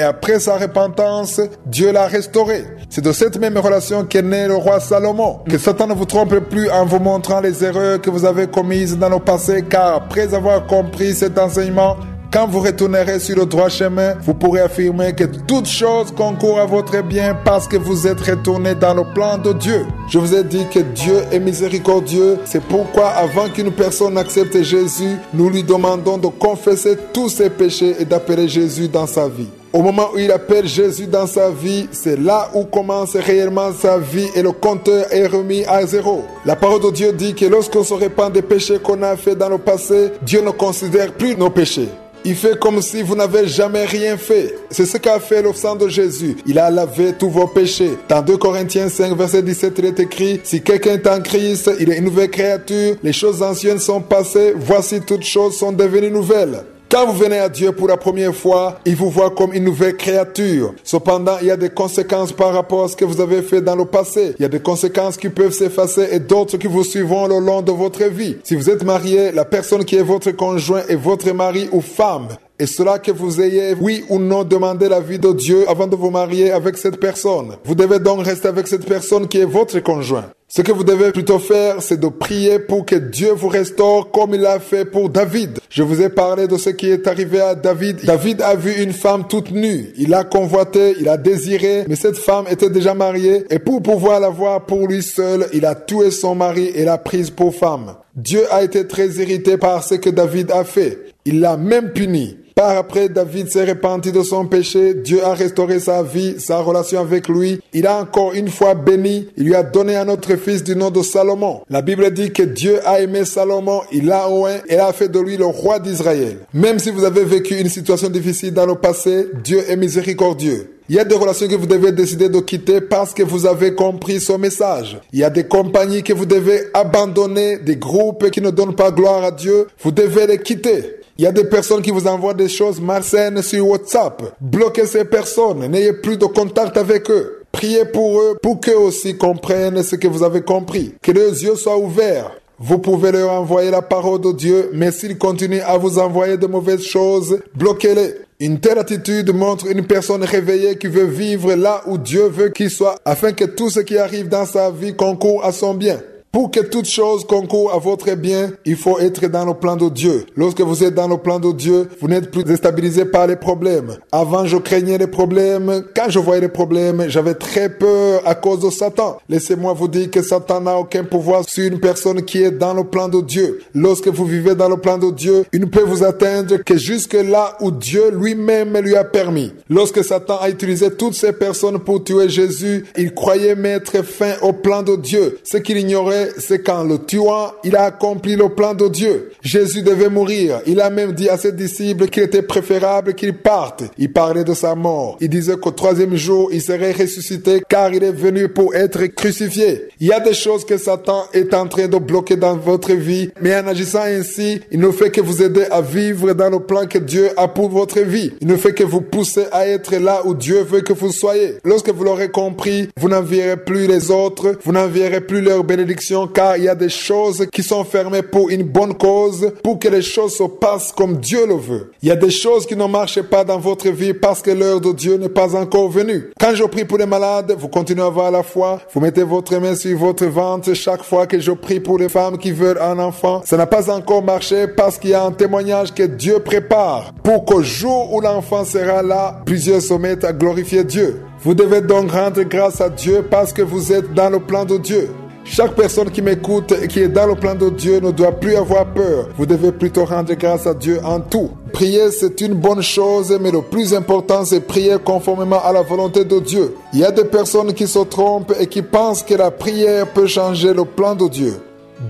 après sa repentance, Dieu l'a restauré. C'est de cette même relation qu'est né le roi Salomon. Que Satan ne vous trompe plus en vous montrant les erreurs que vous avez commises dans le passé, car après avoir compris cet enseignement, quand vous retournerez sur le droit chemin, vous pourrez affirmer que toute chose concourt à votre bien parce que vous êtes retourné dans le plan de Dieu. Je vous ai dit que Dieu est miséricordieux. C'est pourquoi avant qu'une personne accepte Jésus, nous lui demandons de confesser tous ses péchés et d'appeler Jésus dans sa vie. Au moment où il appelle Jésus dans sa vie, c'est là où commence réellement sa vie et le compteur est remis à zéro. La parole de Dieu dit que lorsqu'on se repent des péchés qu'on a fait dans le passé, Dieu ne considère plus nos péchés. Il fait comme si vous n'avez jamais rien fait. C'est ce qu'a fait le sang de Jésus. Il a lavé tous vos péchés. Dans 2 Corinthiens 5, verset 17, il est écrit, si quelqu'un est en Christ, il est une nouvelle créature. Les choses anciennes sont passées. Voici toutes choses sont devenues nouvelles. Quand vous venez à Dieu pour la première fois, il vous voit comme une nouvelle créature. Cependant, il y a des conséquences par rapport à ce que vous avez fait dans le passé. Il y a des conséquences qui peuvent s'effacer et d'autres qui vous suivront le long de votre vie. Si vous êtes marié, la personne qui est votre conjoint est votre mari ou femme. Et cela que vous ayez, oui ou non, demandé l'avis de Dieu avant de vous marier avec cette personne. Vous devez donc rester avec cette personne qui est votre conjoint. Ce que vous devez plutôt faire, c'est de prier pour que Dieu vous restaure comme il l'a fait pour David. Je vous ai parlé de ce qui est arrivé à David. David a vu une femme toute nue. Il a convoité, il a désiré, mais cette femme était déjà mariée. Et pour pouvoir la voir pour lui seul, il a tué son mari et l'a prise pour femme. Dieu a été très irrité par ce que David a fait. Il l'a même puni. Par après, David s'est repenti de son péché. Dieu a restauré sa vie, sa relation avec lui. Il a encore une fois béni. Il lui a donné un autre fils du nom de Salomon. La Bible dit que Dieu a aimé Salomon, il l'a oint et a fait de lui le roi d'Israël. Même si vous avez vécu une situation difficile dans le passé, Dieu est miséricordieux. Il y a des relations que vous devez décider de quitter parce que vous avez compris son message. Il y a des compagnies que vous devez abandonner, des groupes qui ne donnent pas gloire à Dieu. Vous devez les quitter. Il y a des personnes qui vous envoient des choses malsaines sur WhatsApp. Bloquez ces personnes. N'ayez plus de contact avec eux. Priez pour eux pour qu'eux aussi comprennent ce que vous avez compris. Que leurs yeux soient ouverts. Vous pouvez leur envoyer la parole de Dieu, mais s'ils continuent à vous envoyer de mauvaises choses, bloquez-les. Une telle attitude montre une personne réveillée qui veut vivre là où Dieu veut qu'il soit, afin que tout ce qui arrive dans sa vie concourt à son bien. Pour que toute chose concourt à votre bien, il faut être dans le plan de Dieu. Lorsque vous êtes dans le plan de Dieu, vous n'êtes plus déstabilisé par les problèmes. Avant, je craignais les problèmes. Quand je voyais les problèmes, j'avais très peur à cause de Satan. Laissez-moi vous dire que Satan n'a aucun pouvoir sur une personne qui est dans le plan de Dieu. Lorsque vous vivez dans le plan de Dieu, il ne peut vous atteindre que jusque là où Dieu lui-même lui a permis. Lorsque Satan a utilisé toutes ces personnes pour tuer Jésus, il croyait mettre fin au plan de Dieu. Ce qu'il ignorait, c'est qu'en le tuant, il a accompli le plan de Dieu. Jésus devait mourir. Il a même dit à ses disciples qu'il était préférable qu'il parte. Il parlait de sa mort. Il disait qu'au 3e jour, il serait ressuscité car il est venu pour être crucifié. Il y a des choses que Satan est en train de bloquer dans votre vie, mais en agissant ainsi, il ne fait que vous aider à vivre dans le plan que Dieu a pour votre vie. Il ne fait que vous pousser à être là où Dieu veut que vous soyez. Lorsque vous l'aurez compris, vous n'envierez plus les autres, vous n'envierez plus leur bénédiction, car il y a des choses qui sont fermées pour une bonne cause, pour que les choses se passent comme Dieu le veut. Il y a des choses qui ne marchent pas dans votre vie parce que l'heure de Dieu n'est pas encore venue. Quand je prie pour les malades, vous continuez à avoir la foi, vous mettez votre main sur votre ventre chaque fois que je prie pour les femmes qui veulent un enfant. Ça n'a pas encore marché parce qu'il y a un témoignage que Dieu prépare pour qu'au jour où l'enfant sera là, plusieurs se mettent à glorifier Dieu. Vous devez donc rendre grâce à Dieu parce que vous êtes dans le plan de Dieu. Chaque personne qui m'écoute et qui est dans le plan de Dieu ne doit plus avoir peur. Vous devez plutôt rendre grâce à Dieu en tout. Prier, c'est une bonne chose, mais le plus important, c'est prier conformément à la volonté de Dieu. Il y a des personnes qui se trompent et qui pensent que la prière peut changer le plan de Dieu.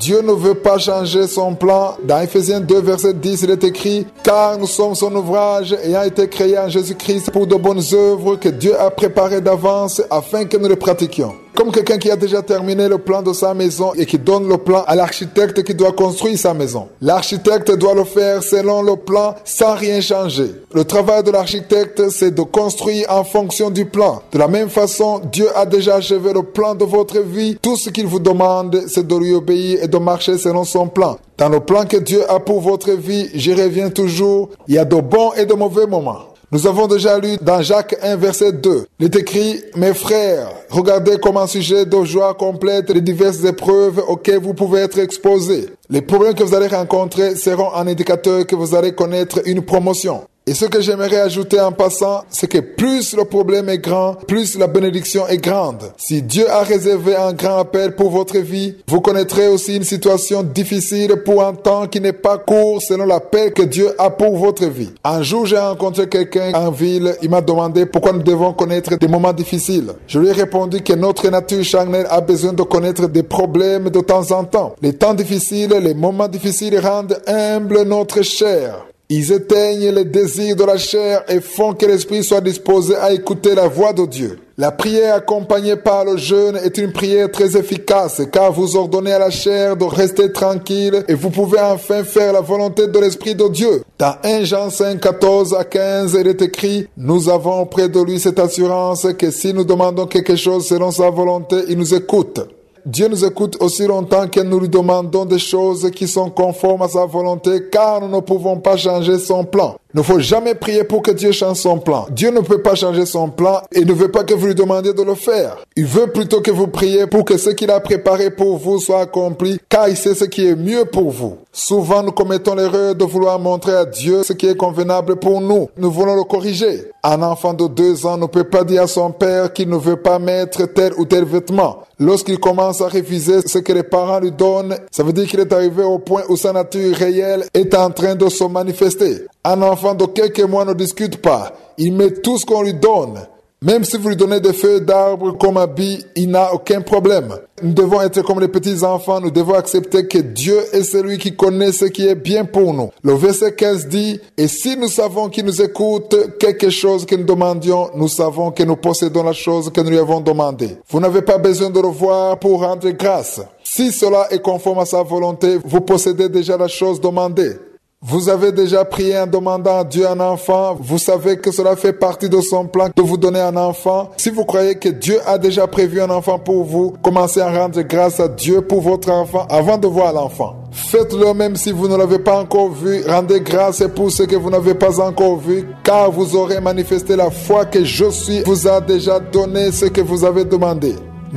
Dieu ne veut pas changer son plan. Dans Ephésiens 2, verset 10, il est écrit « Car nous sommes son ouvrage ayant été créés en Jésus-Christ pour de bonnes œuvres que Dieu a préparées d'avance afin que nous les pratiquions. » Comme quelqu'un qui a déjà terminé le plan de sa maison et qui donne le plan à l'architecte qui doit construire sa maison. L'architecte doit le faire selon le plan sans rien changer. Le travail de l'architecte, c'est de construire en fonction du plan. De la même façon, Dieu a déjà achevé le plan de votre vie. Tout ce qu'il vous demande, c'est de lui obéir et de marcher selon son plan. Dans le plan que Dieu a pour votre vie, j'y reviens toujours, il y a de bons et de mauvais moments. Nous avons déjà lu dans Jacques 1, verset 2. Il est écrit « Mes frères, regardez comme un sujet de joie complète les diverses épreuves auxquelles vous pouvez être exposés. Les problèmes que vous allez rencontrer seront un indicateur que vous allez connaître une promotion. » Et ce que j'aimerais ajouter en passant, c'est que plus le problème est grand, plus la bénédiction est grande. Si Dieu a réservé un grand appel pour votre vie, vous connaîtrez aussi une situation difficile pour un temps qui n'est pas court selon l'appel que Dieu a pour votre vie. Un jour, j'ai rencontré quelqu'un en ville, il m'a demandé pourquoi nous devons connaître des moments difficiles. Je lui ai répondu que notre nature charnelle a besoin de connaître des problèmes de temps en temps. Les temps difficiles, les moments difficiles rendent humble notre chair. Ils éteignent les désirs de la chair et font que l'esprit soit disposé à écouter la voix de Dieu. La prière accompagnée par le jeûne est une prière très efficace car vous ordonnez à la chair de rester tranquille et vous pouvez enfin faire la volonté de l'Esprit de Dieu. Dans 1 Jean 5, 14 à 15, il est écrit « Nous avons auprès de lui cette assurance que si nous demandons quelque chose selon sa volonté, il nous écoute. » Dieu nous écoute aussi longtemps que nous lui demandons des choses qui sont conformes à sa volonté car nous ne pouvons pas changer son plan. Il ne faut jamais prier pour que Dieu change son plan. Dieu ne peut pas changer son plan et ne veut pas que vous lui demandiez de le faire. Il veut plutôt que vous priez pour que ce qu'il a préparé pour vous soit accompli car il sait ce qui est mieux pour vous. Souvent, nous commettons l'erreur de vouloir montrer à Dieu ce qui est convenable pour nous. Nous voulons le corriger. Un enfant de 2 ans ne peut pas dire à son père qu'il ne veut pas mettre tel ou tel vêtement. Lorsqu'il commence à refuser ce que les parents lui donnent, ça veut dire qu'il est arrivé au point où sa nature réelle est en train de se manifester. Un enfant de quelques mois ne discute pas. Il met tout ce qu'on lui donne. Même si vous lui donnez des feuilles d'arbre comme habit, il n'a aucun problème. Nous devons être comme les petits enfants, nous devons accepter que Dieu est celui qui connaît ce qui est bien pour nous. Le verset 15 dit, « Et si nous savons qu'il nous écoute quelque chose que nous demandions, nous savons que nous possédons la chose que nous lui avons demandée. » Vous n'avez pas besoin de le voir pour rendre grâce. Si cela est conforme à sa volonté, vous possédez déjà la chose demandée. Vous avez déjà prié en demandant à Dieu un enfant. Vous savez que cela fait partie de son plan de vous donner un enfant. Si vous croyez que Dieu a déjà prévu un enfant pour vous, commencez à rendre grâce à Dieu pour votre enfant avant de voir l'enfant. Faites-le même si vous ne l'avez pas encore vu. Rendez grâce pour ce que vous n'avez pas encore vu, car vous aurez manifesté la foi que je suis vous a déjà donné ce que vous avez demandé.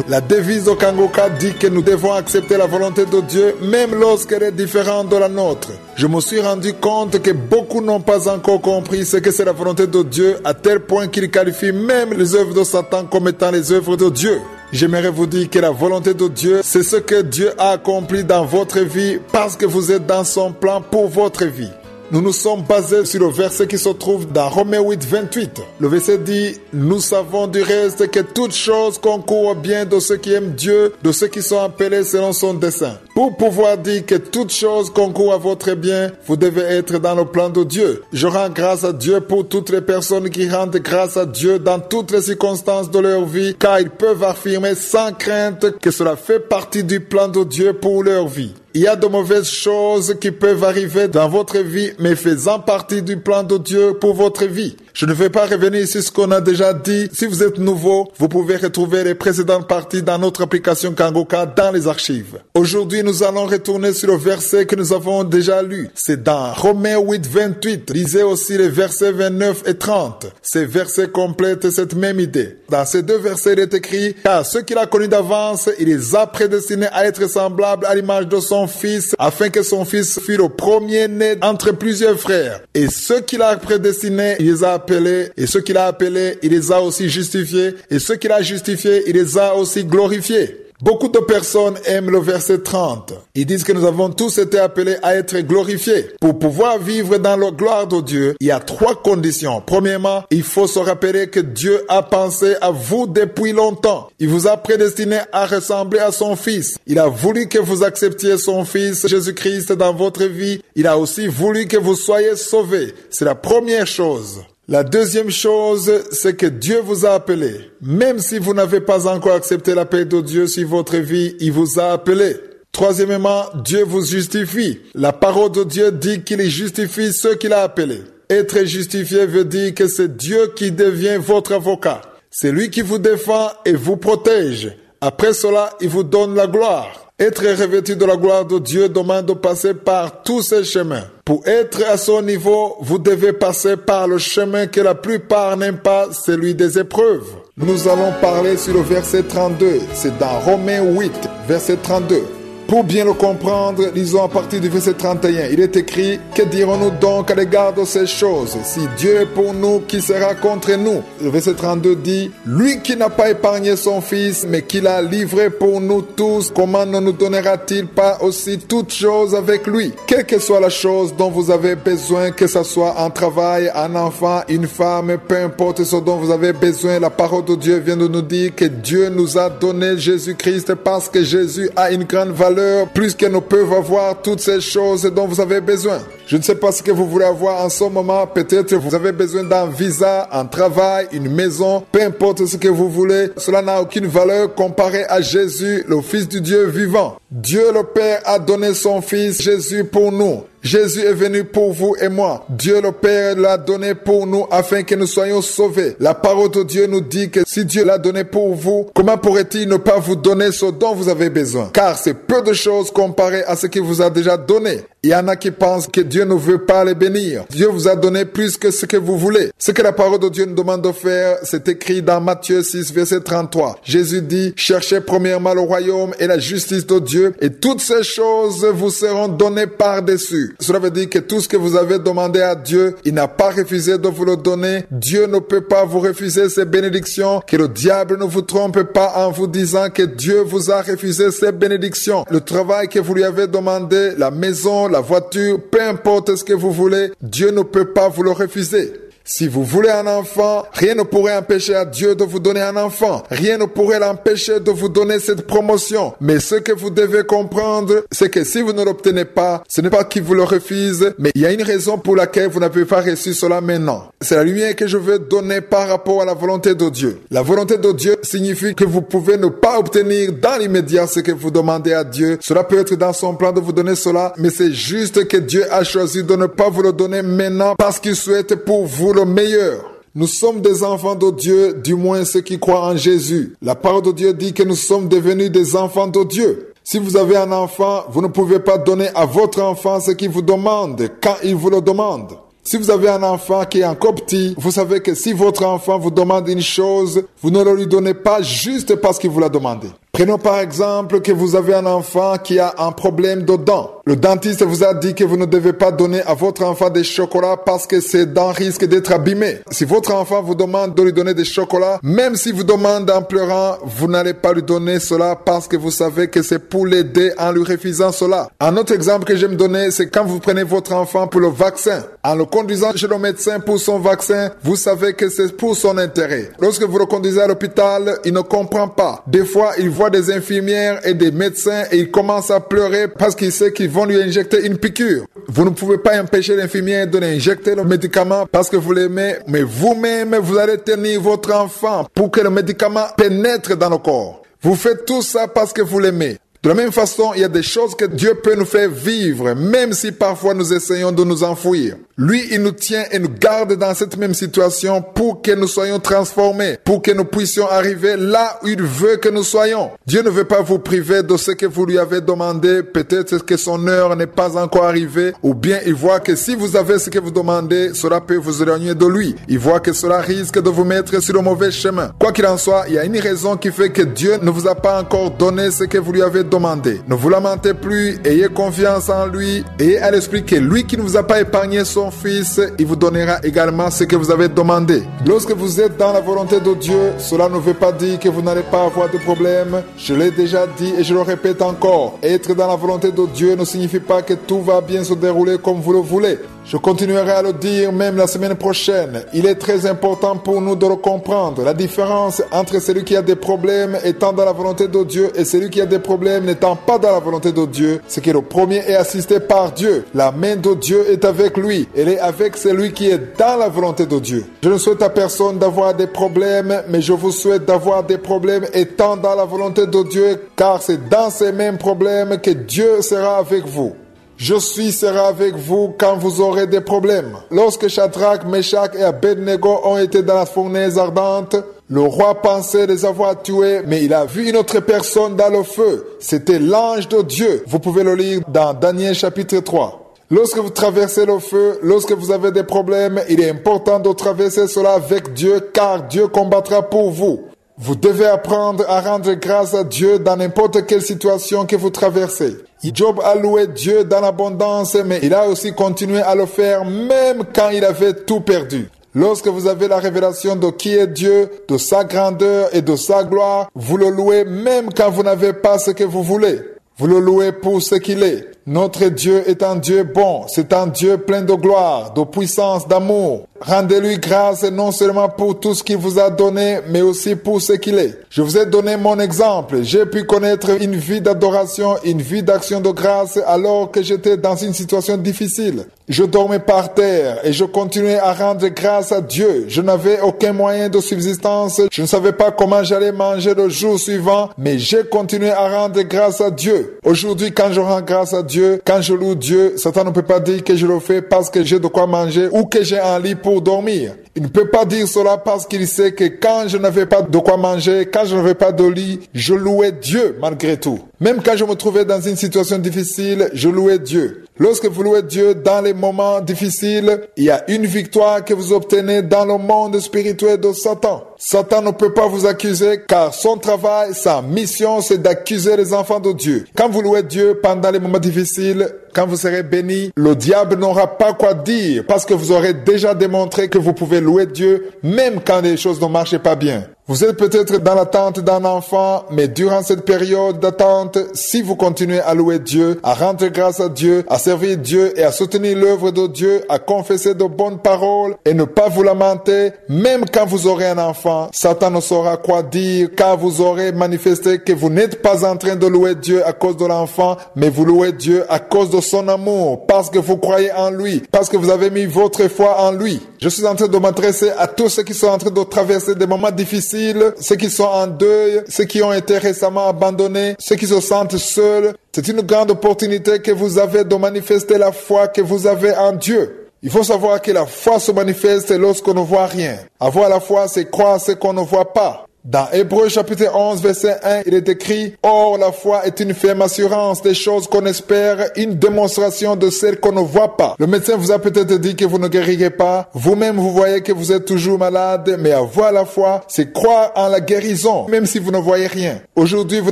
La devise au Kangoka dit que nous devons accepter la volonté de Dieu même lorsqu'elle est différente de la nôtre. Je me suis rendu compte que beaucoup n'ont pas encore compris ce que c'est la volonté de Dieu à tel point qu'ils qualifient même les œuvres de Satan comme étant les œuvres de Dieu. J'aimerais vous dire que la volonté de Dieu, c'est ce que Dieu a accompli dans votre vie parce que vous êtes dans son plan pour votre vie. Nous nous sommes basés sur le verset qui se trouve dans Romains 8, 28. Le verset dit, « Nous savons du reste que toutes choses concourent au bien de ceux qui aiment Dieu, de ceux qui sont appelés selon son dessein. » Pour pouvoir dire que toutes choses concourent à votre bien, vous devez être dans le plan de Dieu. Je rends grâce à Dieu pour toutes les personnes qui rendent grâce à Dieu dans toutes les circonstances de leur vie, car ils peuvent affirmer sans crainte que cela fait partie du plan de Dieu pour leur vie. Il y a de mauvaises choses qui peuvent arriver dans votre vie, mais faisant partie du plan de Dieu pour votre vie. Je ne vais pas revenir sur ce qu'on a déjà dit. Si vous êtes nouveau, vous pouvez retrouver les précédentes parties dans notre application Kangoka dans les archives. Aujourd'hui, nous allons retourner sur le verset que nous avons déjà lu. C'est dans Romains 8, 28. Lisez aussi les versets 29 et 30. Ces versets complètent cette même idée. Dans ces deux versets, il est écrit, « Car ceux qu'il a connus d'avance, il les a prédestinés à être semblables à l'image de son fils, afin que son fils fût le premier-né entre plusieurs frères. Et ceux qu'il a prédestinés, il les a appelés. Et ceux qu'il a appelés, il les a aussi justifiés. Et ceux qu'il a justifiés, il les a aussi glorifiés. » Beaucoup de personnes aiment le verset 30. Ils disent que nous avons tous été appelés à être glorifiés. Pour pouvoir vivre dans la gloire de Dieu, il y a 3 conditions. Premièrement, il faut se rappeler que Dieu a pensé à vous depuis longtemps. Il vous a prédestiné à ressembler à son Fils. Il a voulu que vous acceptiez son Fils, Jésus-Christ, dans votre vie. Il a aussi voulu que vous soyez sauvés. C'est la première chose. La deuxième chose, c'est que Dieu vous a appelé. Même si vous n'avez pas encore accepté l'appel de Dieu sur votre vie, il vous a appelé. Troisièmement, Dieu vous justifie. La parole de Dieu dit qu'il justifie ceux qu'il a appelés. Être justifié veut dire que c'est Dieu qui devient votre avocat. C'est lui qui vous défend et vous protège. Après cela, il vous donne la gloire. Être revêtu de la gloire de Dieu demande de passer par tous ces chemins. Pour être à son niveau, vous devez passer par le chemin que la plupart n'aiment pas, celui des épreuves. Nous allons parler sur le verset 32. C'est dans Romains 8, verset 32. Pour bien le comprendre, lisons à partir du verset 31. Il est écrit, « Que dirons-nous donc à l'égard de ces choses? Si Dieu est pour nous, qui sera contre nous ?» Le verset 32 dit, « Lui qui n'a pas épargné son Fils, mais qui l'a livré pour nous tous, comment ne nous donnera-t-il pas aussi toutes choses avec lui? Quelle que soit la chose dont vous avez besoin, que ce soit un travail, un enfant, une femme, peu importe ce dont vous avez besoin, la parole de Dieu vient de nous dire que Dieu nous a donné Jésus-Christ parce que Jésus a une grande valeur plus que nous peuvent avoir toutes ces choses dont vous avez besoin. Je ne sais pas ce que vous voulez avoir en ce moment. Peut-être vous avez besoin d'un visa, un travail, une maison, peu importe ce que vous voulez. Cela n'a aucune valeur comparé à Jésus, le Fils du Dieu vivant. Dieu le Père a donné son Fils Jésus pour nous. Jésus est venu pour vous et moi. Dieu le Père l'a donné pour nous afin que nous soyons sauvés. La parole de Dieu nous dit que si Dieu l'a donné pour vous, comment pourrait-il ne pas vous donner ce dont vous avez besoin? Car c'est peu de choses comparé à ce qu'il vous a déjà donné. Il y en a qui pensent que Dieu ne veut pas les bénir. Dieu vous a donné plus que ce que vous voulez. Ce que la parole de Dieu nous demande de faire, c'est écrit dans Matthieu 6, verset 33. Jésus dit, « Cherchez premièrement le royaume et la justice de Dieu, et toutes ces choses vous seront données par-dessus. » Cela veut dire que tout ce que vous avez demandé à Dieu, il n'a pas refusé de vous le donner. Dieu ne peut pas vous refuser ces bénédictions. Que le diable ne vous trompe pas en vous disant que Dieu vous a refusé ces bénédictions. Le travail que vous lui avez demandé, la maison, la voiture, peu importe ce que vous voulez, Dieu ne peut pas vous le refuser. Si vous voulez un enfant, rien ne pourrait empêcher à Dieu de vous donner un enfant. Rien ne pourrait l'empêcher de vous donner cette promotion. Mais ce que vous devez comprendre, c'est que si vous ne l'obtenez pas, ce n'est pas qu'il vous le refuse, mais il y a une raison pour laquelle vous n'avez pas reçu cela maintenant. C'est la lumière que je veux donner par rapport à la volonté de Dieu. La volonté de Dieu signifie que vous pouvez ne pas obtenir dans l'immédiat ce que vous demandez à Dieu. Cela peut être dans son plan de vous donner cela, mais c'est juste que Dieu a choisi de ne pas vous le donner maintenant parce qu'il souhaite pour vous le meilleur. Nous sommes des enfants de Dieu, du moins ceux qui croient en Jésus. La parole de Dieu dit que nous sommes devenus des enfants de Dieu. Si vous avez un enfant, vous ne pouvez pas donner à votre enfant ce qu'il vous demande quand il vous le demande. Si vous avez un enfant qui est encore petit, vous savez que si votre enfant vous demande une chose, vous ne le lui donnez pas juste parce qu'il vous l'a demandé. Prenons par exemple que vous avez un enfant qui a un problème de dents. Le dentiste vous a dit que vous ne devez pas donner à votre enfant des chocolats parce que ses dents risquent d'être abîmées. Si votre enfant vous demande de lui donner des chocolats, même si vous demandez en pleurant, vous n'allez pas lui donner cela parce que vous savez que c'est pour l'aider en lui refusant cela. Un autre exemple que j'aime donner, c'est quand vous prenez votre enfant pour le vaccin. En le conduisant chez le médecin pour son vaccin, vous savez que c'est pour son intérêt. Lorsque vous le conduisez à l'hôpital, il ne comprend pas. Des fois, il voit des infirmières et des médecins et il commence à pleurer parce qu'il sait qu'ils vont lui injecter une piqûre. Vous ne pouvez pas empêcher l'infirmière de lui injecter le médicament parce que vous l'aimez, mais vous-même, vous allez tenir votre enfant pour que le médicament pénètre dans le corps. Vous faites tout ça parce que vous l'aimez. De la même façon, il y a des choses que Dieu peut nous faire vivre, même si parfois nous essayons de nous enfouir. Lui, il nous tient et nous garde dans cette même situation pour que nous soyons transformés, pour que nous puissions arriver là où il veut que nous soyons. Dieu ne veut pas vous priver de ce que vous lui avez demandé. Peut-être que son heure n'est pas encore arrivée, ou bien il voit que si vous avez ce que vous demandez, cela peut vous éloigner de lui. Il voit que cela risque de vous mettre sur le mauvais chemin. Quoi qu'il en soit, il y a une raison qui fait que Dieu ne vous a pas encore donné ce que vous lui avez demandé. Ne vous lamentez plus, ayez confiance en lui, ayez à l'esprit que lui qui ne vous a pas épargné son Fils, il vous donnera également ce que vous avez demandé. Lorsque vous êtes dans la volonté de Dieu, cela ne veut pas dire que vous n'allez pas avoir de problème. Je l'ai déjà dit et je le répète encore. Être dans la volonté de Dieu ne signifie pas que tout va bien se dérouler comme vous le voulez. Je continuerai à le dire même la semaine prochaine. Il est très important pour nous de le comprendre. La différence entre celui qui a des problèmes étant dans la volonté de Dieu et celui qui a des problèmes n'étant pas dans la volonté de Dieu, c'est que le premier est assisté par Dieu. La main de Dieu est avec lui. Elle est avec celui qui est dans la volonté de Dieu. Je ne souhaite à personne d'avoir des problèmes, mais je vous souhaite d'avoir des problèmes étant dans la volonté de Dieu, car c'est dans ces mêmes problèmes que Dieu sera avec vous. Je sera avec vous quand vous aurez des problèmes. Lorsque Shadrach, Meshach et Abednego ont été dans la fournaise ardente, le roi pensait les avoir tués, mais il a vu une autre personne dans le feu. C'était l'ange de Dieu. Vous pouvez le lire dans Daniel chapitre 3. Lorsque vous traversez le feu, lorsque vous avez des problèmes, il est important de traverser cela avec Dieu, car Dieu combattra pour vous. Vous devez apprendre à rendre grâce à Dieu dans n'importe quelle situation que vous traversez. Job a loué Dieu dans l'abondance, mais il a aussi continué à le faire même quand il avait tout perdu. Lorsque vous avez la révélation de qui est Dieu, de sa grandeur et de sa gloire, vous le louez même quand vous n'avez pas ce que vous voulez. Vous le louez pour ce qu'il est. Notre Dieu est un Dieu bon, c'est un Dieu plein de gloire, de puissance, d'amour. Rendez-lui grâce non seulement pour tout ce qu'il vous a donné, mais aussi pour ce qu'il est. Je vous ai donné mon exemple. J'ai pu connaître une vie d'adoration, une vie d'action de grâce alors que j'étais dans une situation difficile. Je dormais par terre et je continuais à rendre grâce à Dieu. Je n'avais aucun moyen de subsistance. Je ne savais pas comment j'allais manger le jour suivant, mais j'ai continué à rendre grâce à Dieu. Aujourd'hui, quand je rends grâce à Dieu, quand je loue Dieu, Satan ne peut pas dire que je le fais parce que j'ai de quoi manger ou que j'ai un lit pour dormir. Il ne peut pas dire cela parce qu'il sait que quand je n'avais pas de quoi manger, quand je n'avais pas de lit, je louais Dieu malgré tout. Même quand je me trouvais dans une situation difficile, je louais Dieu. Lorsque vous louez Dieu dans les moments difficiles, il y a une victoire que vous obtenez dans le monde spirituel de Satan. Satan ne peut pas vous accuser car son travail, sa mission, c'est d'accuser les enfants de Dieu. Quand vous louez Dieu pendant les moments difficiles, quand vous serez bénis, le diable n'aura pas quoi dire parce que vous aurez déjà démontré que vous pouvez louer Dieu même quand les choses ne marchent pas bien. Vous êtes peut-être dans l'attente d'un enfant, mais durant cette période d'attente, si vous continuez à louer Dieu, à rendre grâce à Dieu, à servir Dieu et à soutenir l'œuvre de Dieu, à confesser de bonnes paroles et ne pas vous lamenter, même quand vous aurez un enfant, Satan ne saura quoi dire car vous aurez manifesté que vous n'êtes pas en train de louer Dieu à cause de l'enfant, mais vous louez Dieu à cause de son amour, parce que vous croyez en lui, parce que vous avez mis votre foi en lui. Je suis en train de m'adresser à tous ceux qui sont en train de traverser des moments difficiles, ceux qui sont en deuil, ceux qui ont été récemment abandonnés, ceux qui se sentent seuls. C'est une grande opportunité que vous avez de manifester la foi que vous avez en Dieu. Il faut savoir que la foi se manifeste lorsqu'on ne voit rien. Avoir la foi, c'est croire ce qu'on ne voit pas. Dans Hébreux chapitre 11 verset 1, il est écrit « Or la foi est une ferme assurance des choses qu'on espère, une démonstration de celles qu'on ne voit pas. » Le médecin vous a peut-être dit que vous ne guérirez pas. Vous-même, vous voyez que vous êtes toujours malade, mais avoir la foi, c'est croire en la guérison, même si vous ne voyez rien. Aujourd'hui, vous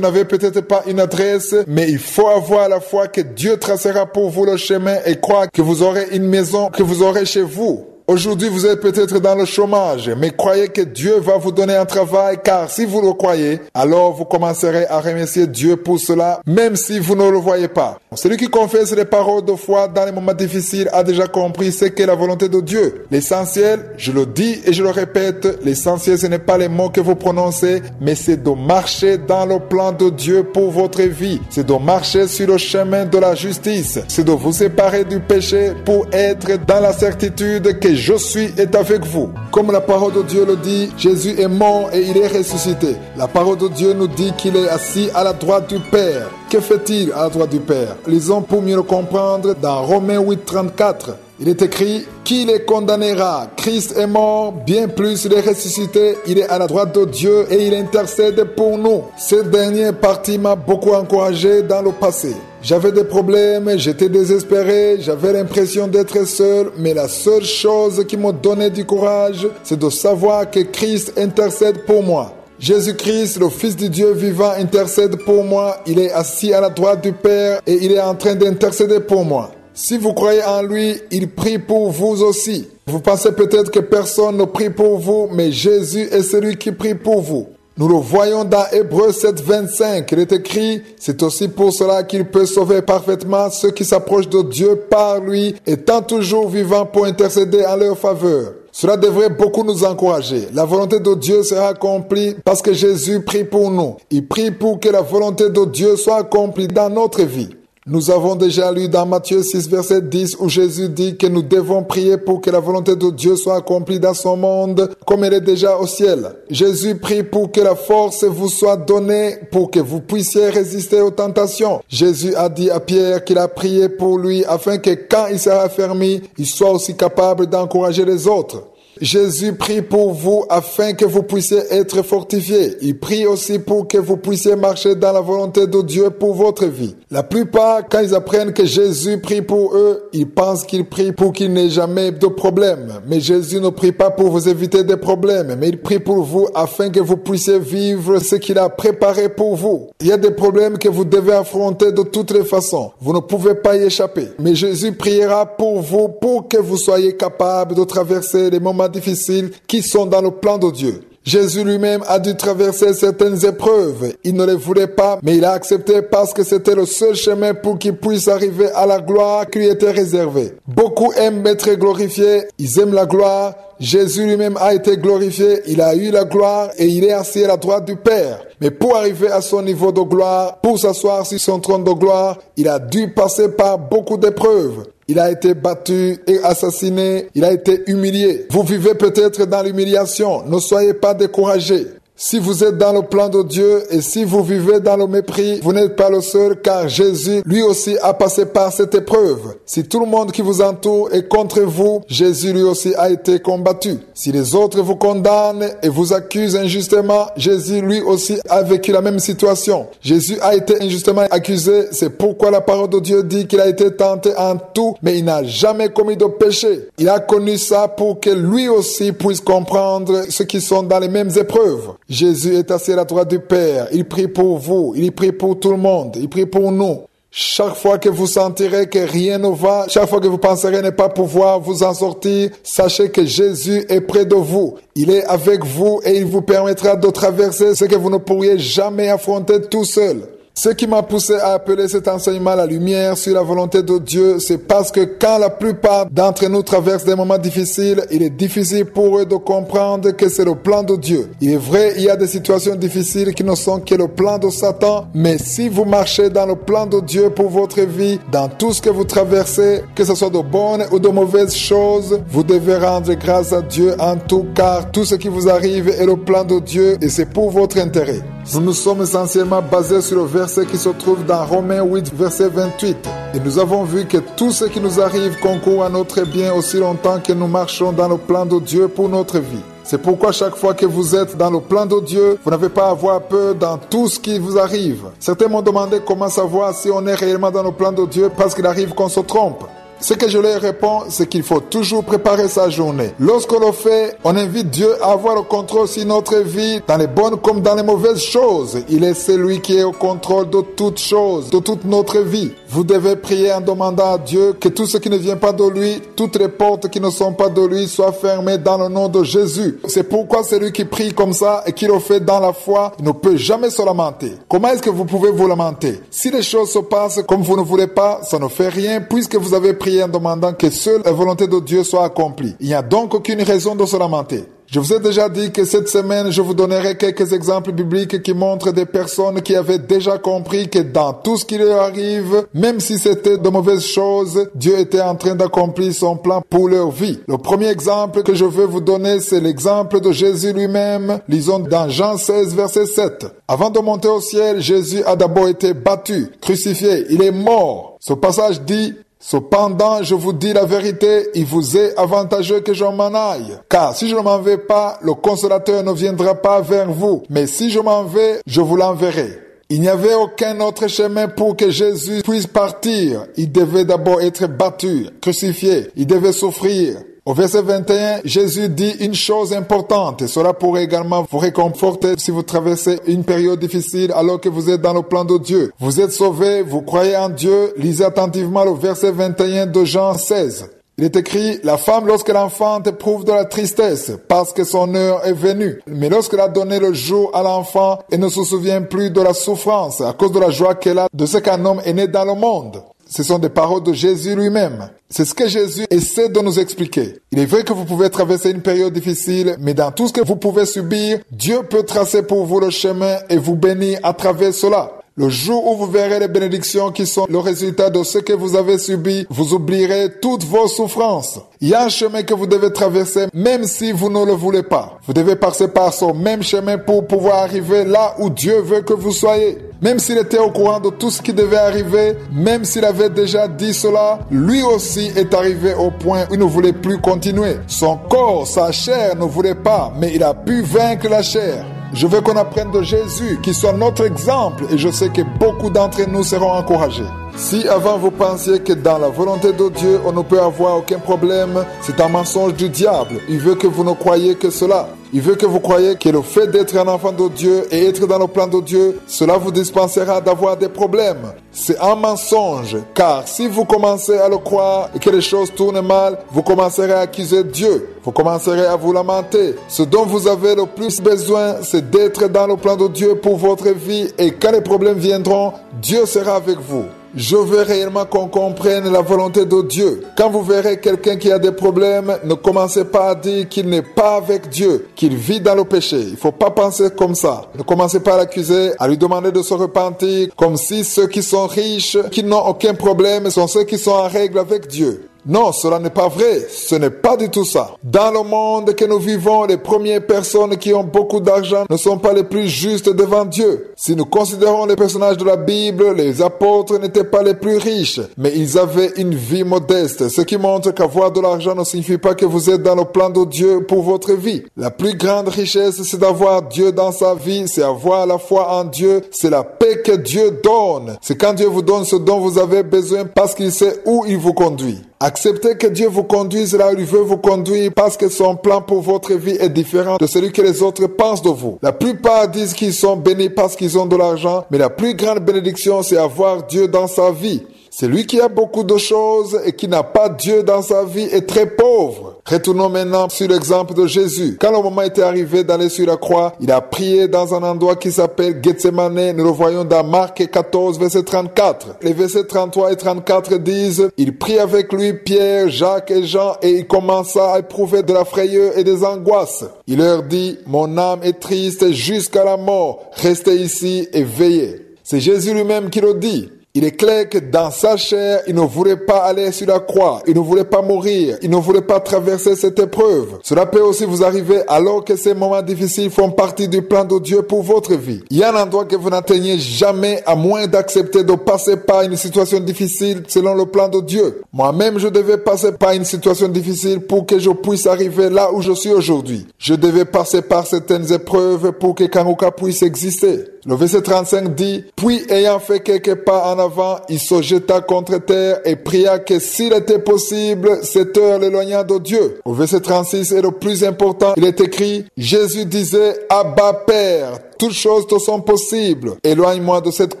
n'avez peut-être pas une adresse, mais il faut avoir la foi que Dieu tracera pour vous le chemin et croire que vous aurez une maison que vous aurez chez vous. Aujourd'hui, vous êtes peut-être dans le chômage, mais croyez que Dieu va vous donner un travail, car si vous le croyez, alors vous commencerez à remercier Dieu pour cela, même si vous ne le voyez pas. Celui qui confesse les paroles de foi dans les moments difficiles a déjà compris ce qu'est la volonté de Dieu. L'essentiel, je le dis et je le répète, l'essentiel ce n'est pas les mots que vous prononcez, mais c'est de marcher dans le plan de Dieu pour votre vie. C'est de marcher sur le chemin de la justice. C'est de vous séparer du péché pour être dans la certitude que je suis est avec vous. Comme la parole de Dieu le dit, Jésus est mort et il est ressuscité. La parole de Dieu nous dit qu'il est assis à la droite du Père. Que fait-il à la droite du Père? Lisons pour mieux le comprendre dans Romains 8, 34. Il est écrit « Qui les condamnera? Christ est mort, bien plus il est ressuscité, il est à la droite de Dieu et il intercède pour nous. » Cette dernière partie m'a beaucoup encouragé dans le passé. J'avais des problèmes, j'étais désespéré, j'avais l'impression d'être seul, mais la seule chose qui me donnait du courage, c'est de savoir que Christ intercède pour moi. Jésus-Christ, le Fils de Dieu vivant, intercède pour moi. Il est assis à la droite du Père et il est en train d'intercéder pour moi. Si vous croyez en lui, il prie pour vous aussi. Vous pensez peut-être que personne ne prie pour vous, mais Jésus est celui qui prie pour vous. Nous le voyons dans Hébreux 7, 25. Il est écrit, c'est aussi pour cela qu'il peut sauver parfaitement ceux qui s'approchent de Dieu par lui, étant toujours vivant pour intercéder en leur faveur. Cela devrait beaucoup nous encourager. La volonté de Dieu sera accomplie parce que Jésus prie pour nous. Il prie pour que la volonté de Dieu soit accomplie dans notre vie. Nous avons déjà lu dans Matthieu 6, verset 10, où Jésus dit que nous devons prier pour que la volonté de Dieu soit accomplie dans son monde, comme elle est déjà au ciel. Jésus prie pour que la force vous soit donnée, pour que vous puissiez résister aux tentations. Jésus a dit à Pierre qu'il a prié pour lui, afin que quand il sera affermi, il soit aussi capable d'encourager les autres. Jésus prie pour vous afin que vous puissiez être fortifiés. Il prie aussi pour que vous puissiez marcher dans la volonté de Dieu pour votre vie. La plupart, quand ils apprennent que Jésus prie pour eux, ils pensent qu'il prie pour qu'il n'ait jamais de problème. Mais Jésus ne prie pas pour vous éviter des problèmes, mais il prie pour vous afin que vous puissiez vivre ce qu'il a préparé pour vous. Il y a des problèmes que vous devez affronter de toutes les façons. Vous ne pouvez pas y échapper. Mais Jésus priera pour vous pour que vous soyez capables de traverser les moments difficiles qui sont dans le plan de Dieu. Jésus lui-même a dû traverser certaines épreuves. Il ne les voulait pas, mais il a accepté parce que c'était le seul chemin pour qu'il puisse arriver à la gloire qui lui était réservée. Beaucoup aiment être glorifiés, ils aiment la gloire. Jésus lui-même a été glorifié, il a eu la gloire et il est assis à la droite du Père. Mais pour arriver à son niveau de gloire, pour s'asseoir sur son trône de gloire, il a dû passer par beaucoup d'épreuves. Il a été battu et assassiné, il a été humilié. Vous vivez peut-être dans l'humiliation, ne soyez pas découragés. Si vous êtes dans le plan de Dieu et si vous vivez dans le mépris, vous n'êtes pas le seul car Jésus, lui aussi, a passé par cette épreuve. Si tout le monde qui vous entoure est contre vous, Jésus lui aussi a été combattu. Si les autres vous condamnent et vous accusent injustement, Jésus lui aussi a vécu la même situation. Jésus a été injustement accusé, c'est pourquoi la parole de Dieu dit qu'il a été tenté en tout, mais il n'a jamais commis de péché. Il a connu ça pour que lui aussi puisse comprendre ceux qui sont dans les mêmes épreuves. Jésus est assis à la droite du Père. Il prie pour vous. Il prie pour tout le monde. Il prie pour nous. Chaque fois que vous sentirez que rien ne va, chaque fois que vous penserez ne pas pouvoir vous en sortir, sachez que Jésus est près de vous. Il est avec vous et il vous permettra de traverser ce que vous ne pourriez jamais affronter tout seul. Ce qui m'a poussé à appeler cet enseignement la lumière sur la volonté de Dieu, c'est parce que quand la plupart d'entre nous traversent des moments difficiles, il est difficile pour eux de comprendre que c'est le plan de Dieu. Il est vrai, il y a des situations difficiles qui ne sont que le plan de Satan, mais si vous marchez dans le plan de Dieu pour votre vie, dans tout ce que vous traversez, que ce soit de bonnes ou de mauvaises choses, vous devez rendre grâce à Dieu en tout, car tout ce qui vous arrive est le plan de Dieu et c'est pour votre intérêt. Nous sommes essentiellement basés sur le verset qui se trouve dans Romains 8, verset 28. Et nous avons vu que tout ce qui nous arrive concourt à notre bien aussi longtemps que nous marchons dans le plan de Dieu pour notre vie. C'est pourquoi chaque fois que vous êtes dans le plan de Dieu, vous n'avez pas à avoir peur dans tout ce qui vous arrive. Certains m'ont demandé comment savoir si on est réellement dans le plan de Dieu parce qu'il arrive qu'on se trompe. Ce que je leur réponds, c'est qu'il faut toujours préparer sa journée. Lorsqu'on le fait, on invite Dieu à avoir le contrôle sur notre vie, dans les bonnes comme dans les mauvaises choses. Il est celui qui est au contrôle de toutes choses, de toute notre vie. Vous devez prier en demandant à Dieu que tout ce qui ne vient pas de lui, toutes les portes qui ne sont pas de lui soient fermées dans le nom de Jésus. C'est pourquoi celui qui prie comme ça et qui le fait dans la foi ne peut jamais se lamenter. Comment est-ce que vous pouvez vous lamenter? Si les choses se passent comme vous ne voulez pas, ça ne fait rien puisque vous avez prié en demandant que seule la volonté de Dieu soit accomplie. Il n'y a donc aucune raison de se lamenter. Je vous ai déjà dit que cette semaine, je vous donnerai quelques exemples bibliques qui montrent des personnes qui avaient déjà compris que dans tout ce qui leur arrive, même si c'était de mauvaises choses, Dieu était en train d'accomplir son plan pour leur vie. Le premier exemple que je veux vous donner, c'est l'exemple de Jésus lui-même. Lisons dans Jean 16, verset 7. Avant de monter au ciel, Jésus a d'abord été battu, crucifié, il est mort. Ce passage dit: cependant, je vous dis la vérité, il vous est avantageux que je m'en aille. Car si je ne m'en vais pas, le consolateur ne viendra pas vers vous. Mais si je m'en vais, je vous l'enverrai. Il n'y avait aucun autre chemin pour que Jésus puisse partir. Il devait d'abord être battu, crucifié. Il devait souffrir. Au verset 21, Jésus dit une chose importante, et cela pourrait également vous réconforter si vous traversez une période difficile alors que vous êtes dans le plan de Dieu. Vous êtes sauvés, vous croyez en Dieu, lisez attentivement le verset 21 de Jean 16. Il est écrit: la femme, lorsqu'elle enfante, éprouve de la tristesse, parce que son heure est venue. Mais lorsqu'elle a donné le jour à l'enfant, elle ne se souvient plus de la souffrance, à cause de la joie qu'elle a de ce qu'un homme est né dans le monde. Ce sont des paroles de Jésus lui-même. C'est ce que Jésus essaie de nous expliquer. Il est vrai que vous pouvez traverser une période difficile, mais dans tout ce que vous pouvez subir, Dieu peut tracer pour vous le chemin et vous bénir à travers cela. Le jour où vous verrez les bénédictions qui sont le résultat de ce que vous avez subi, vous oublierez toutes vos souffrances. Il y a un chemin que vous devez traverser même si vous ne le voulez pas. Vous devez passer par ce même chemin pour pouvoir arriver là où Dieu veut que vous soyez. Même s'il était au courant de tout ce qui devait arriver, même s'il avait déjà dit cela, lui aussi est arrivé au point où il ne voulait plus continuer. Son corps, sa chair ne voulait pas, mais il a pu vaincre la chair. Je veux qu'on apprenne de Jésus, qui soit notre exemple, et je sais que beaucoup d'entre nous seront encouragés. Si avant vous pensiez que dans la volonté de Dieu, on ne peut avoir aucun problème, c'est un mensonge du diable. Il veut que vous ne croyiez que cela. Il veut que vous croyiez que le fait d'être un enfant de Dieu et être dans le plan de Dieu, cela vous dispensera d'avoir des problèmes. C'est un mensonge, car si vous commencez à le croire et que les choses tournent mal, vous commencerez à accuser Dieu. Vous commencerez à vous lamenter. Ce dont vous avez le plus besoin, c'est d'être dans le plan de Dieu pour votre vie, et quand les problèmes viendront, Dieu sera avec vous. Je veux réellement qu'on comprenne la volonté de Dieu. Quand vous verrez quelqu'un qui a des problèmes, ne commencez pas à dire qu'il n'est pas avec Dieu, qu'il vit dans le péché. Il ne faut pas penser comme ça. Ne commencez pas à l'accuser, à lui demander de se repentir, comme si ceux qui sont riches, qui n'ont aucun problème, sont ceux qui sont en règle avec Dieu. Non, cela n'est pas vrai. Ce n'est pas du tout ça. Dans le monde que nous vivons, les premières personnes qui ont beaucoup d'argent ne sont pas les plus justes devant Dieu. Si nous considérons les personnages de la Bible, les apôtres n'étaient pas les plus riches, mais ils avaient une vie modeste, ce qui montre qu'avoir de l'argent ne signifie pas que vous êtes dans le plan de Dieu pour votre vie. La plus grande richesse, c'est d'avoir Dieu dans sa vie, c'est avoir la foi en Dieu, c'est la paix que Dieu donne. C'est quand Dieu vous donne ce dont vous avez besoin parce qu'il sait où il vous conduit. Acceptez que Dieu vous conduise là où il veut vous conduire parce que son plan pour votre vie est différent de celui que les autres pensent de vous. La plupart disent qu'ils sont bénis parce qu'ils ont de l'argent, mais la plus grande bénédiction, c'est avoir Dieu dans sa vie. Celui qui a beaucoup de choses et qui n'a pas Dieu dans sa vie est très pauvre. Retournons maintenant sur l'exemple de Jésus. Quand le moment était arrivé d'aller sur la croix, il a prié dans un endroit qui s'appelle Gethsemane. Nous le voyons dans Marc 14, verset 34. Les versets 33 et 34 disent, il prit avec lui Pierre, Jacques et Jean et il commença à éprouver de la frayeur et des angoisses. Il leur dit, mon âme est triste jusqu'à la mort. Restez ici et veillez. C'est Jésus lui-même qui le dit. Il est clair que dans sa chair, il ne voulait pas aller sur la croix. Il ne voulait pas mourir. Il ne voulait pas traverser cette épreuve. Cela peut aussi vous arriver alors que ces moments difficiles font partie du plan de Dieu pour votre vie. Il y a un endroit que vous n'atteignez jamais à moins d'accepter de passer par une situation difficile selon le plan de Dieu. Moi-même, je devais passer par une situation difficile pour que je puisse arriver là où je suis aujourd'hui. Je devais passer par certaines épreuves pour que Kanguka puisse exister. Le verset 35 dit, puis ayant fait quelques pas en avant, il se jeta contre terre et pria que s'il était possible, cette heure l'éloignant de Dieu. Au verset 36 et le plus important, il est écrit, Jésus disait, Abba Père, toutes choses te sont possibles. Éloigne-moi de cette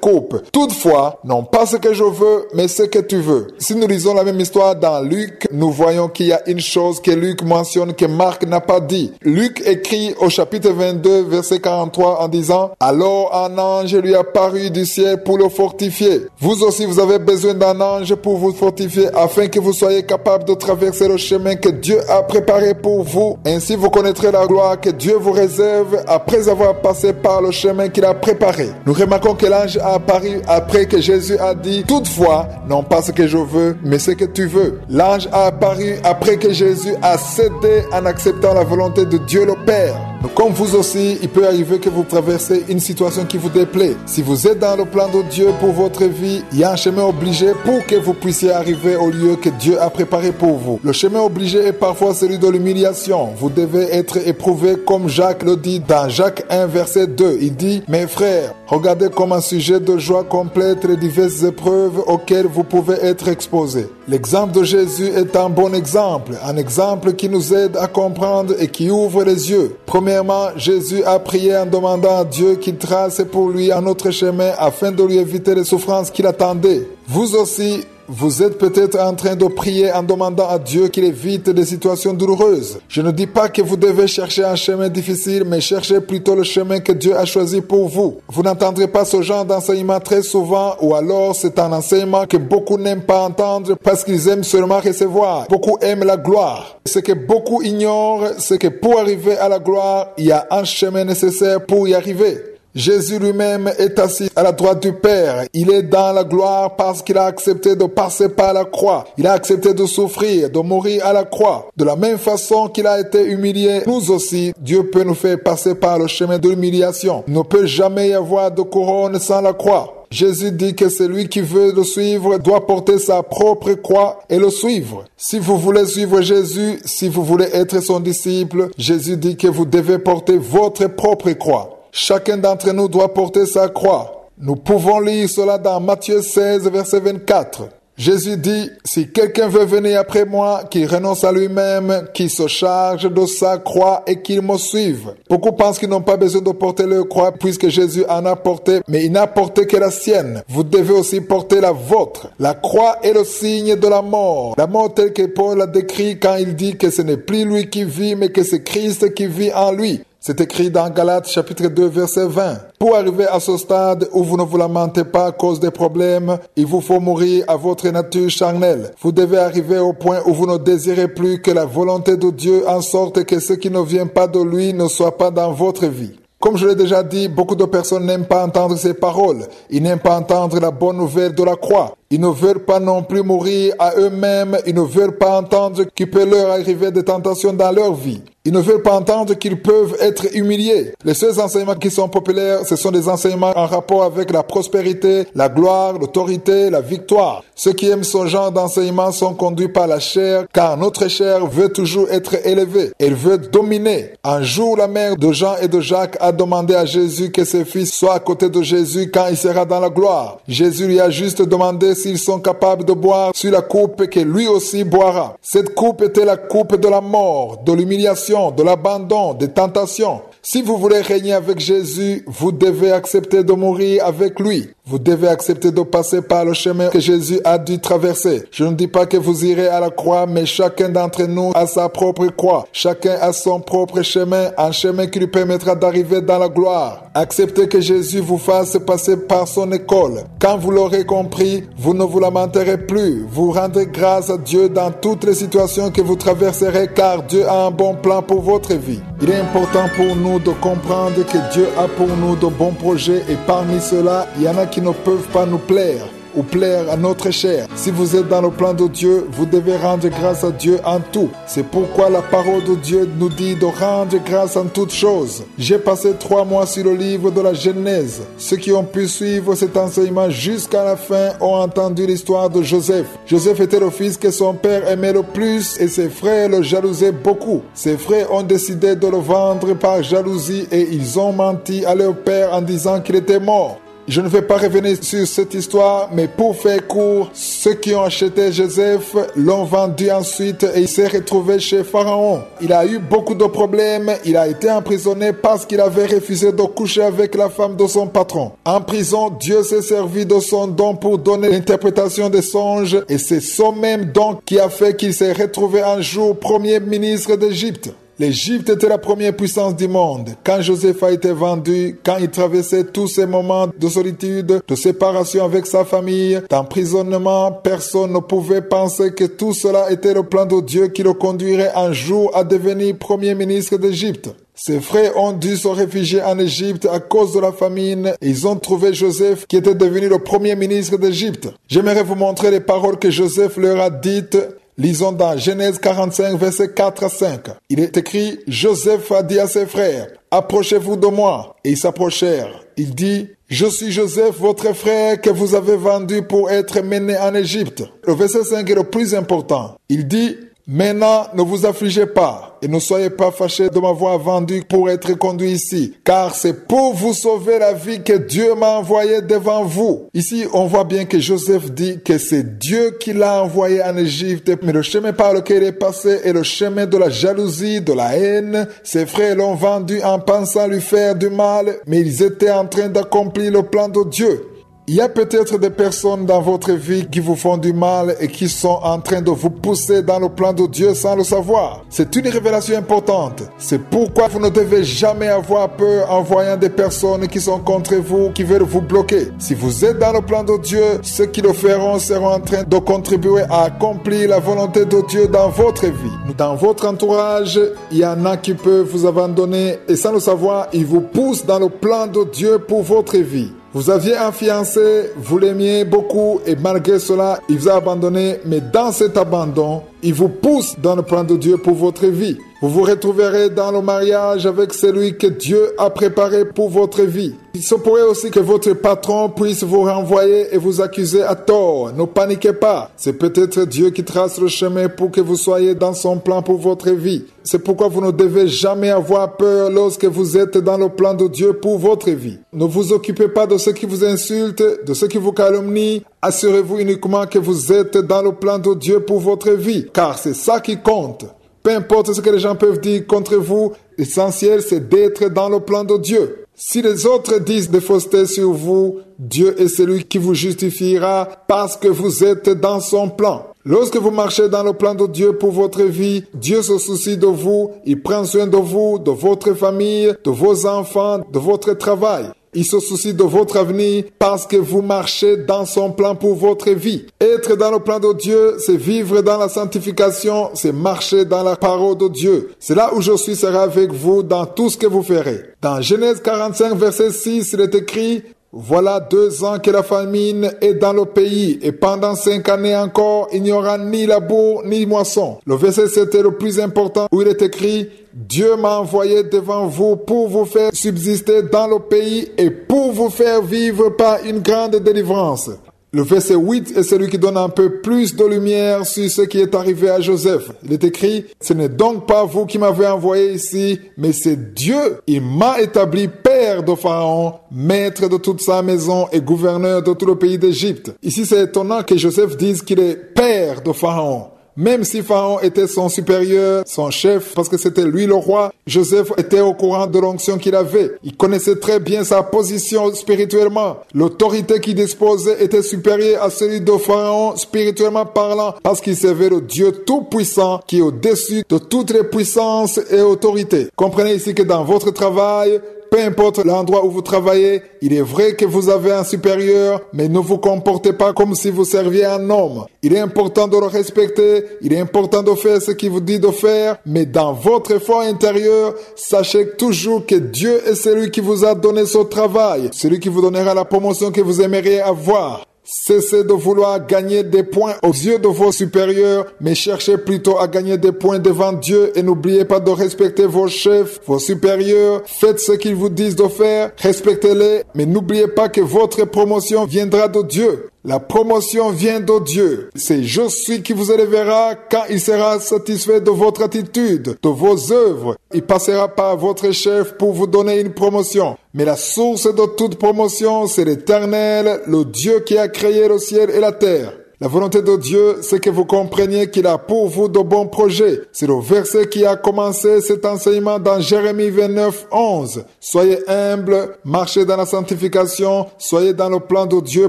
coupe. Toutefois, non pas ce que je veux, mais ce que tu veux. Si nous lisons la même histoire dans Luc, nous voyons qu'il y a une chose que Luc mentionne que Marc n'a pas dit. Luc écrit au chapitre 22, verset 43 en disant, alors un ange lui apparut du ciel pour le fortifier. Vous aussi, vous avez besoin d'un ange pour vous fortifier afin que vous soyez capable de traverser le chemin que Dieu a préparé pour vous. Ainsi, vous connaîtrez la gloire que Dieu vous réserve après avoir passé par le chemin qu'il a préparé. Nous remarquons que l'ange a apparu après que Jésus a dit, toutefois, non pas ce que je veux, mais ce que tu veux. L'ange a apparu après que Jésus a cédé en acceptant la volonté de Dieu le Père. Donc, comme vous aussi, il peut arriver que vous traversez une situation qui vous déplaît. Si vous êtes dans le plan de Dieu pour votre vie, il y a un chemin obligé pour que vous puissiez arriver au lieu que Dieu a préparé pour vous. Le chemin obligé est parfois celui de l'humiliation. Vous devez être éprouvé comme Jacques le dit dans Jacques 1, verset 2. Il dit, mes frères, regardez comme un sujet de joie complète les diverses épreuves auxquelles vous pouvez être exposés. L'exemple de Jésus est un bon exemple, un exemple qui nous aide à comprendre et qui ouvre les yeux. Premièrement, Jésus a prié en demandant à Dieu qu'il trace pour lui un autre chemin afin de lui éviter les souffrances qu'il attendait. Vous aussi, vous êtes peut-être en train de prier en demandant à Dieu qu'il évite des situations douloureuses. Je ne dis pas que vous devez chercher un chemin difficile, mais cherchez plutôt le chemin que Dieu a choisi pour vous. Vous n'entendrez pas ce genre d'enseignement très souvent, ou alors c'est un enseignement que beaucoup n'aiment pas entendre parce qu'ils aiment seulement recevoir. Beaucoup aiment la gloire. Ce que beaucoup ignorent, c'est que pour arriver à la gloire, il y a un chemin nécessaire pour y arriver. Jésus lui-même est assis à la droite du Père. Il est dans la gloire parce qu'il a accepté de passer par la croix. Il a accepté de souffrir, de mourir à la croix. De la même façon qu'il a été humilié, nous aussi, Dieu peut nous faire passer par le chemin de l'humiliation. Il ne peut jamais y avoir de couronne sans la croix. Jésus dit que celui qui veut le suivre doit porter sa propre croix et le suivre. Si vous voulez suivre Jésus, si vous voulez être son disciple, Jésus dit que vous devez porter votre propre croix. Chacun d'entre nous doit porter sa croix. Nous pouvons lire cela dans Matthieu 16, verset 24. Jésus dit, si quelqu'un veut venir après moi, qu'il renonce à lui-même, qu'il se charge de sa croix et qu'il me suive. Beaucoup pensent qu'ils n'ont pas besoin de porter leur croix puisque Jésus en a porté, mais il n'a porté que la sienne. Vous devez aussi porter la vôtre. La croix est le signe de la mort. La mort telle que Paul a décrit quand il dit que ce n'est plus lui qui vit, mais que c'est Christ qui vit en lui. C'est écrit dans Galates chapitre 2 verset 20. Pour arriver à ce stade où vous ne vous lamentez pas à cause des problèmes, il vous faut mourir à votre nature charnelle. Vous devez arriver au point où vous ne désirez plus que la volonté de Dieu en sorte que ce qui ne vient pas de lui ne soit pas dans votre vie. Comme je l'ai déjà dit, beaucoup de personnes n'aiment pas entendre ces paroles. Ils n'aiment pas entendre la bonne nouvelle de la croix. Ils ne veulent pas non plus mourir à eux-mêmes. Ils ne veulent pas entendre qu'il peut leur arriver des tentations dans leur vie. Ils ne veulent pas entendre qu'ils peuvent être humiliés. Les seuls enseignements qui sont populaires, ce sont des enseignements en rapport avec la prospérité, la gloire, l'autorité, la victoire. Ceux qui aiment ce genre d'enseignement sont conduits par la chair, car notre chair veut toujours être élevée. Elle veut dominer. Un jour, la mère de Jean et de Jacques a demandé à Jésus que ses fils soient à côté de Jésus quand il sera dans la gloire. Jésus lui a juste demandé s'ils sont capables de boire sur la coupe que lui aussi boira. Cette coupe était la coupe de la mort, de l'humiliation, de l'abandon, des tentations. Si vous voulez régner avec Jésus, vous devez accepter de mourir avec lui. Vous devez accepter de passer par le chemin que Jésus a dû traverser. Je ne dis pas que vous irez à la croix, mais chacun d'entre nous a sa propre croix. Chacun a son propre chemin, un chemin qui lui permettra d'arriver dans la gloire. Acceptez que Jésus vous fasse passer par son école. Quand vous l'aurez compris, vous ne vous lamenterez plus. Vous rendrez grâce à Dieu dans toutes les situations que vous traverserez, car Dieu a un bon plan pour votre vie. Il est important pour nous de comprendre que Dieu a pour nous de bons projets et parmi ceux-là, il y en a qui ne peuvent pas nous plaire ou plaire à notre chair. Si vous êtes dans le plan de Dieu, vous devez rendre grâce à Dieu en tout. C'est pourquoi la parole de Dieu nous dit de rendre grâce en toutes choses. J'ai passé 3 mois sur le livre de la Genèse. Ceux qui ont pu suivre cet enseignement jusqu'à la fin ont entendu l'histoire de Joseph. Joseph était le fils que son père aimait le plus et ses frères le jalousaient beaucoup. Ses frères ont décidé de le vendre par jalousie et ils ont menti à leur père en disant qu'il était mort. Je ne vais pas revenir sur cette histoire, mais pour faire court, ceux qui ont acheté Joseph l'ont vendu ensuite et il s'est retrouvé chez Pharaon. Il a eu beaucoup de problèmes, il a été emprisonné parce qu'il avait refusé de coucher avec la femme de son patron. En prison, Dieu s'est servi de son don pour donner l'interprétation des songes et c'est son même don qui a fait qu'il s'est retrouvé un jour premier ministre d'Égypte. L'Égypte était la première puissance du monde. Quand Joseph a été vendu, quand il traversait tous ces moments de solitude, de séparation avec sa famille, d'emprisonnement, personne ne pouvait penser que tout cela était le plan de Dieu qui le conduirait un jour à devenir premier ministre d'Égypte. Ses frères ont dû se réfugier en Égypte à cause de la famine et ils ont trouvé Joseph qui était devenu le premier ministre d'Égypte. J'aimerais vous montrer les paroles que Joseph leur a dites. Lisons dans Genèse 45, versets 4 à 5. Il est écrit, Joseph a dit à ses frères, approchez-vous de moi. Et ils s'approchèrent. Il dit, je suis Joseph, votre frère, que vous avez vendu pour être mené en Égypte. Le verset 5 est le plus important. Il dit, maintenant, ne vous affligez pas et ne soyez pas fâchés de m'avoir vendu pour être conduit ici, car c'est pour vous sauver la vie que Dieu m'a envoyé devant vous. Ici, on voit bien que Joseph dit que c'est Dieu qui l'a envoyé en Égypte, mais le chemin par lequel il est passé est le chemin de la jalousie, de la haine. Ses frères l'ont vendu en pensant lui faire du mal, mais ils étaient en train d'accomplir le plan de Dieu. Il y a peut-être des personnes dans votre vie qui vous font du mal et qui sont en train de vous pousser dans le plan de Dieu sans le savoir. C'est une révélation importante. C'est pourquoi vous ne devez jamais avoir peur en voyant des personnes qui sont contre vous, qui veulent vous bloquer. Si vous êtes dans le plan de Dieu, ceux qui le feront seront en train de contribuer à accomplir la volonté de Dieu dans votre vie. Dans votre entourage, il y en a qui peuvent vous abandonner et sans le savoir, ils vous poussent dans le plan de Dieu pour votre vie. Vous aviez un fiancé, vous l'aimiez beaucoup et malgré cela, il vous a abandonné. Mais dans cet abandon, il vous pousse dans le plan de Dieu pour votre vie. Vous vous retrouverez dans le mariage avec celui que Dieu a préparé pour votre vie. Il se pourrait aussi que votre patron puisse vous renvoyer et vous accuser à tort. Ne paniquez pas. C'est peut-être Dieu qui trace le chemin pour que vous soyez dans son plan pour votre vie. C'est pourquoi vous ne devez jamais avoir peur lorsque vous êtes dans le plan de Dieu pour votre vie. Ne vous occupez pas de ceux qui vous insultent, de ceux qui vous calomnient. Assurez-vous uniquement que vous êtes dans le plan de Dieu pour votre vie, car c'est ça qui compte. Peu importe ce que les gens peuvent dire contre vous, l'essentiel c'est d'être dans le plan de Dieu. Si les autres disent des faussetés sur vous, Dieu est celui qui vous justifiera parce que vous êtes dans son plan. Lorsque vous marchez dans le plan de Dieu pour votre vie, Dieu se soucie de vous, il prend soin de vous, de votre famille, de vos enfants, de votre travail. Il se soucie de votre avenir parce que vous marchez dans son plan pour votre vie. Être dans le plan de Dieu, c'est vivre dans la sanctification, c'est marcher dans la parole de Dieu. C'est là où je serai avec vous dans tout ce que vous ferez. Dans Genèse 45, verset 6, il est écrit, voilà 2 ans que la famine est dans le pays et pendant 5 années encore, il n'y aura ni labour ni moisson. Le verset 7 est le plus important où il est écrit, Dieu m'a envoyé devant vous pour vous faire subsister dans le pays et pour vous faire vivre par une grande délivrance. Le verset 8 est celui qui donne un peu plus de lumière sur ce qui est arrivé à Joseph. Il est écrit, « Ce n'est donc pas vous qui m'avez envoyé ici, mais c'est Dieu. Il m'a établi père de Pharaon, maître de toute sa maison et gouverneur de tout le pays d'Égypte. » Ici, c'est étonnant que Joseph dise qu'il est père de Pharaon. Même si Pharaon était son supérieur, son chef, parce que c'était lui le roi, Joseph était au courant de l'onction qu'il avait. Il connaissait très bien sa position spirituellement. L'autorité qu'il disposait était supérieure à celle de Pharaon spirituellement parlant, parce qu'il servait le Dieu tout-puissant qui est au-dessus de toutes les puissances et autorités. Comprenez ici que dans votre travail, peu importe l'endroit où vous travaillez, il est vrai que vous avez un supérieur, mais ne vous comportez pas comme si vous serviez un homme. Il est important de le respecter, il est important de faire ce qu'il vous dit de faire, mais dans votre effort intérieur, sachez toujours que Dieu est celui qui vous a donné ce travail, celui qui vous donnera la promotion que vous aimeriez avoir. Cessez de vouloir gagner des points aux yeux de vos supérieurs, mais cherchez plutôt à gagner des points devant Dieu et n'oubliez pas de respecter vos chefs, vos supérieurs. Faites ce qu'ils vous disent de faire, respectez-les, mais n'oubliez pas que votre promotion viendra de Dieu. La promotion vient de Dieu. C'est Je suis qui vous élèvera quand il sera satisfait de votre attitude, de vos œuvres. Il passera par votre chef pour vous donner une promotion. Mais la source de toute promotion, c'est l'Éternel, le Dieu qui a créé le ciel et la terre. La volonté de Dieu, c'est que vous compreniez qu'il a pour vous de bons projets. C'est le verset qui a commencé cet enseignement dans Jérémie 29, 11. Soyez humbles, marchez dans la sanctification, soyez dans le plan de Dieu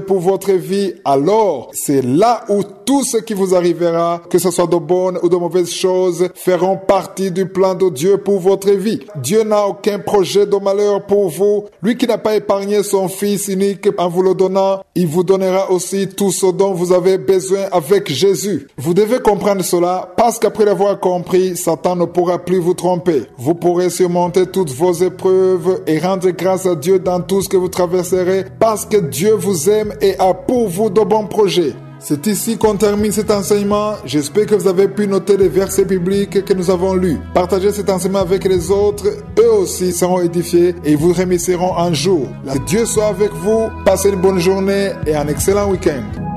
pour votre vie. Alors, c'est là où tout ce qui vous arrivera, que ce soit de bonnes ou de mauvaises choses, feront partie du plan de Dieu pour votre vie. Dieu n'a aucun projet de malheur pour vous. Lui qui n'a pas épargné son Fils unique en vous le donnant, il vous donnera aussi tout ce dont vous avez besoin avec Jésus. Vous devez comprendre cela parce qu'après l'avoir compris, Satan ne pourra plus vous tromper. Vous pourrez surmonter toutes vos épreuves et rendre grâce à Dieu dans tout ce que vous traverserez parce que Dieu vous aime et a pour vous de bons projets. C'est ici qu'on termine cet enseignement. J'espère que vous avez pu noter les versets bibliques que nous avons lus. Partagez cet enseignement avec les autres. Eux aussi seront édifiés et vous remercieront un jour. Que Dieu soit avec vous. Passez une bonne journée et un excellent week-end.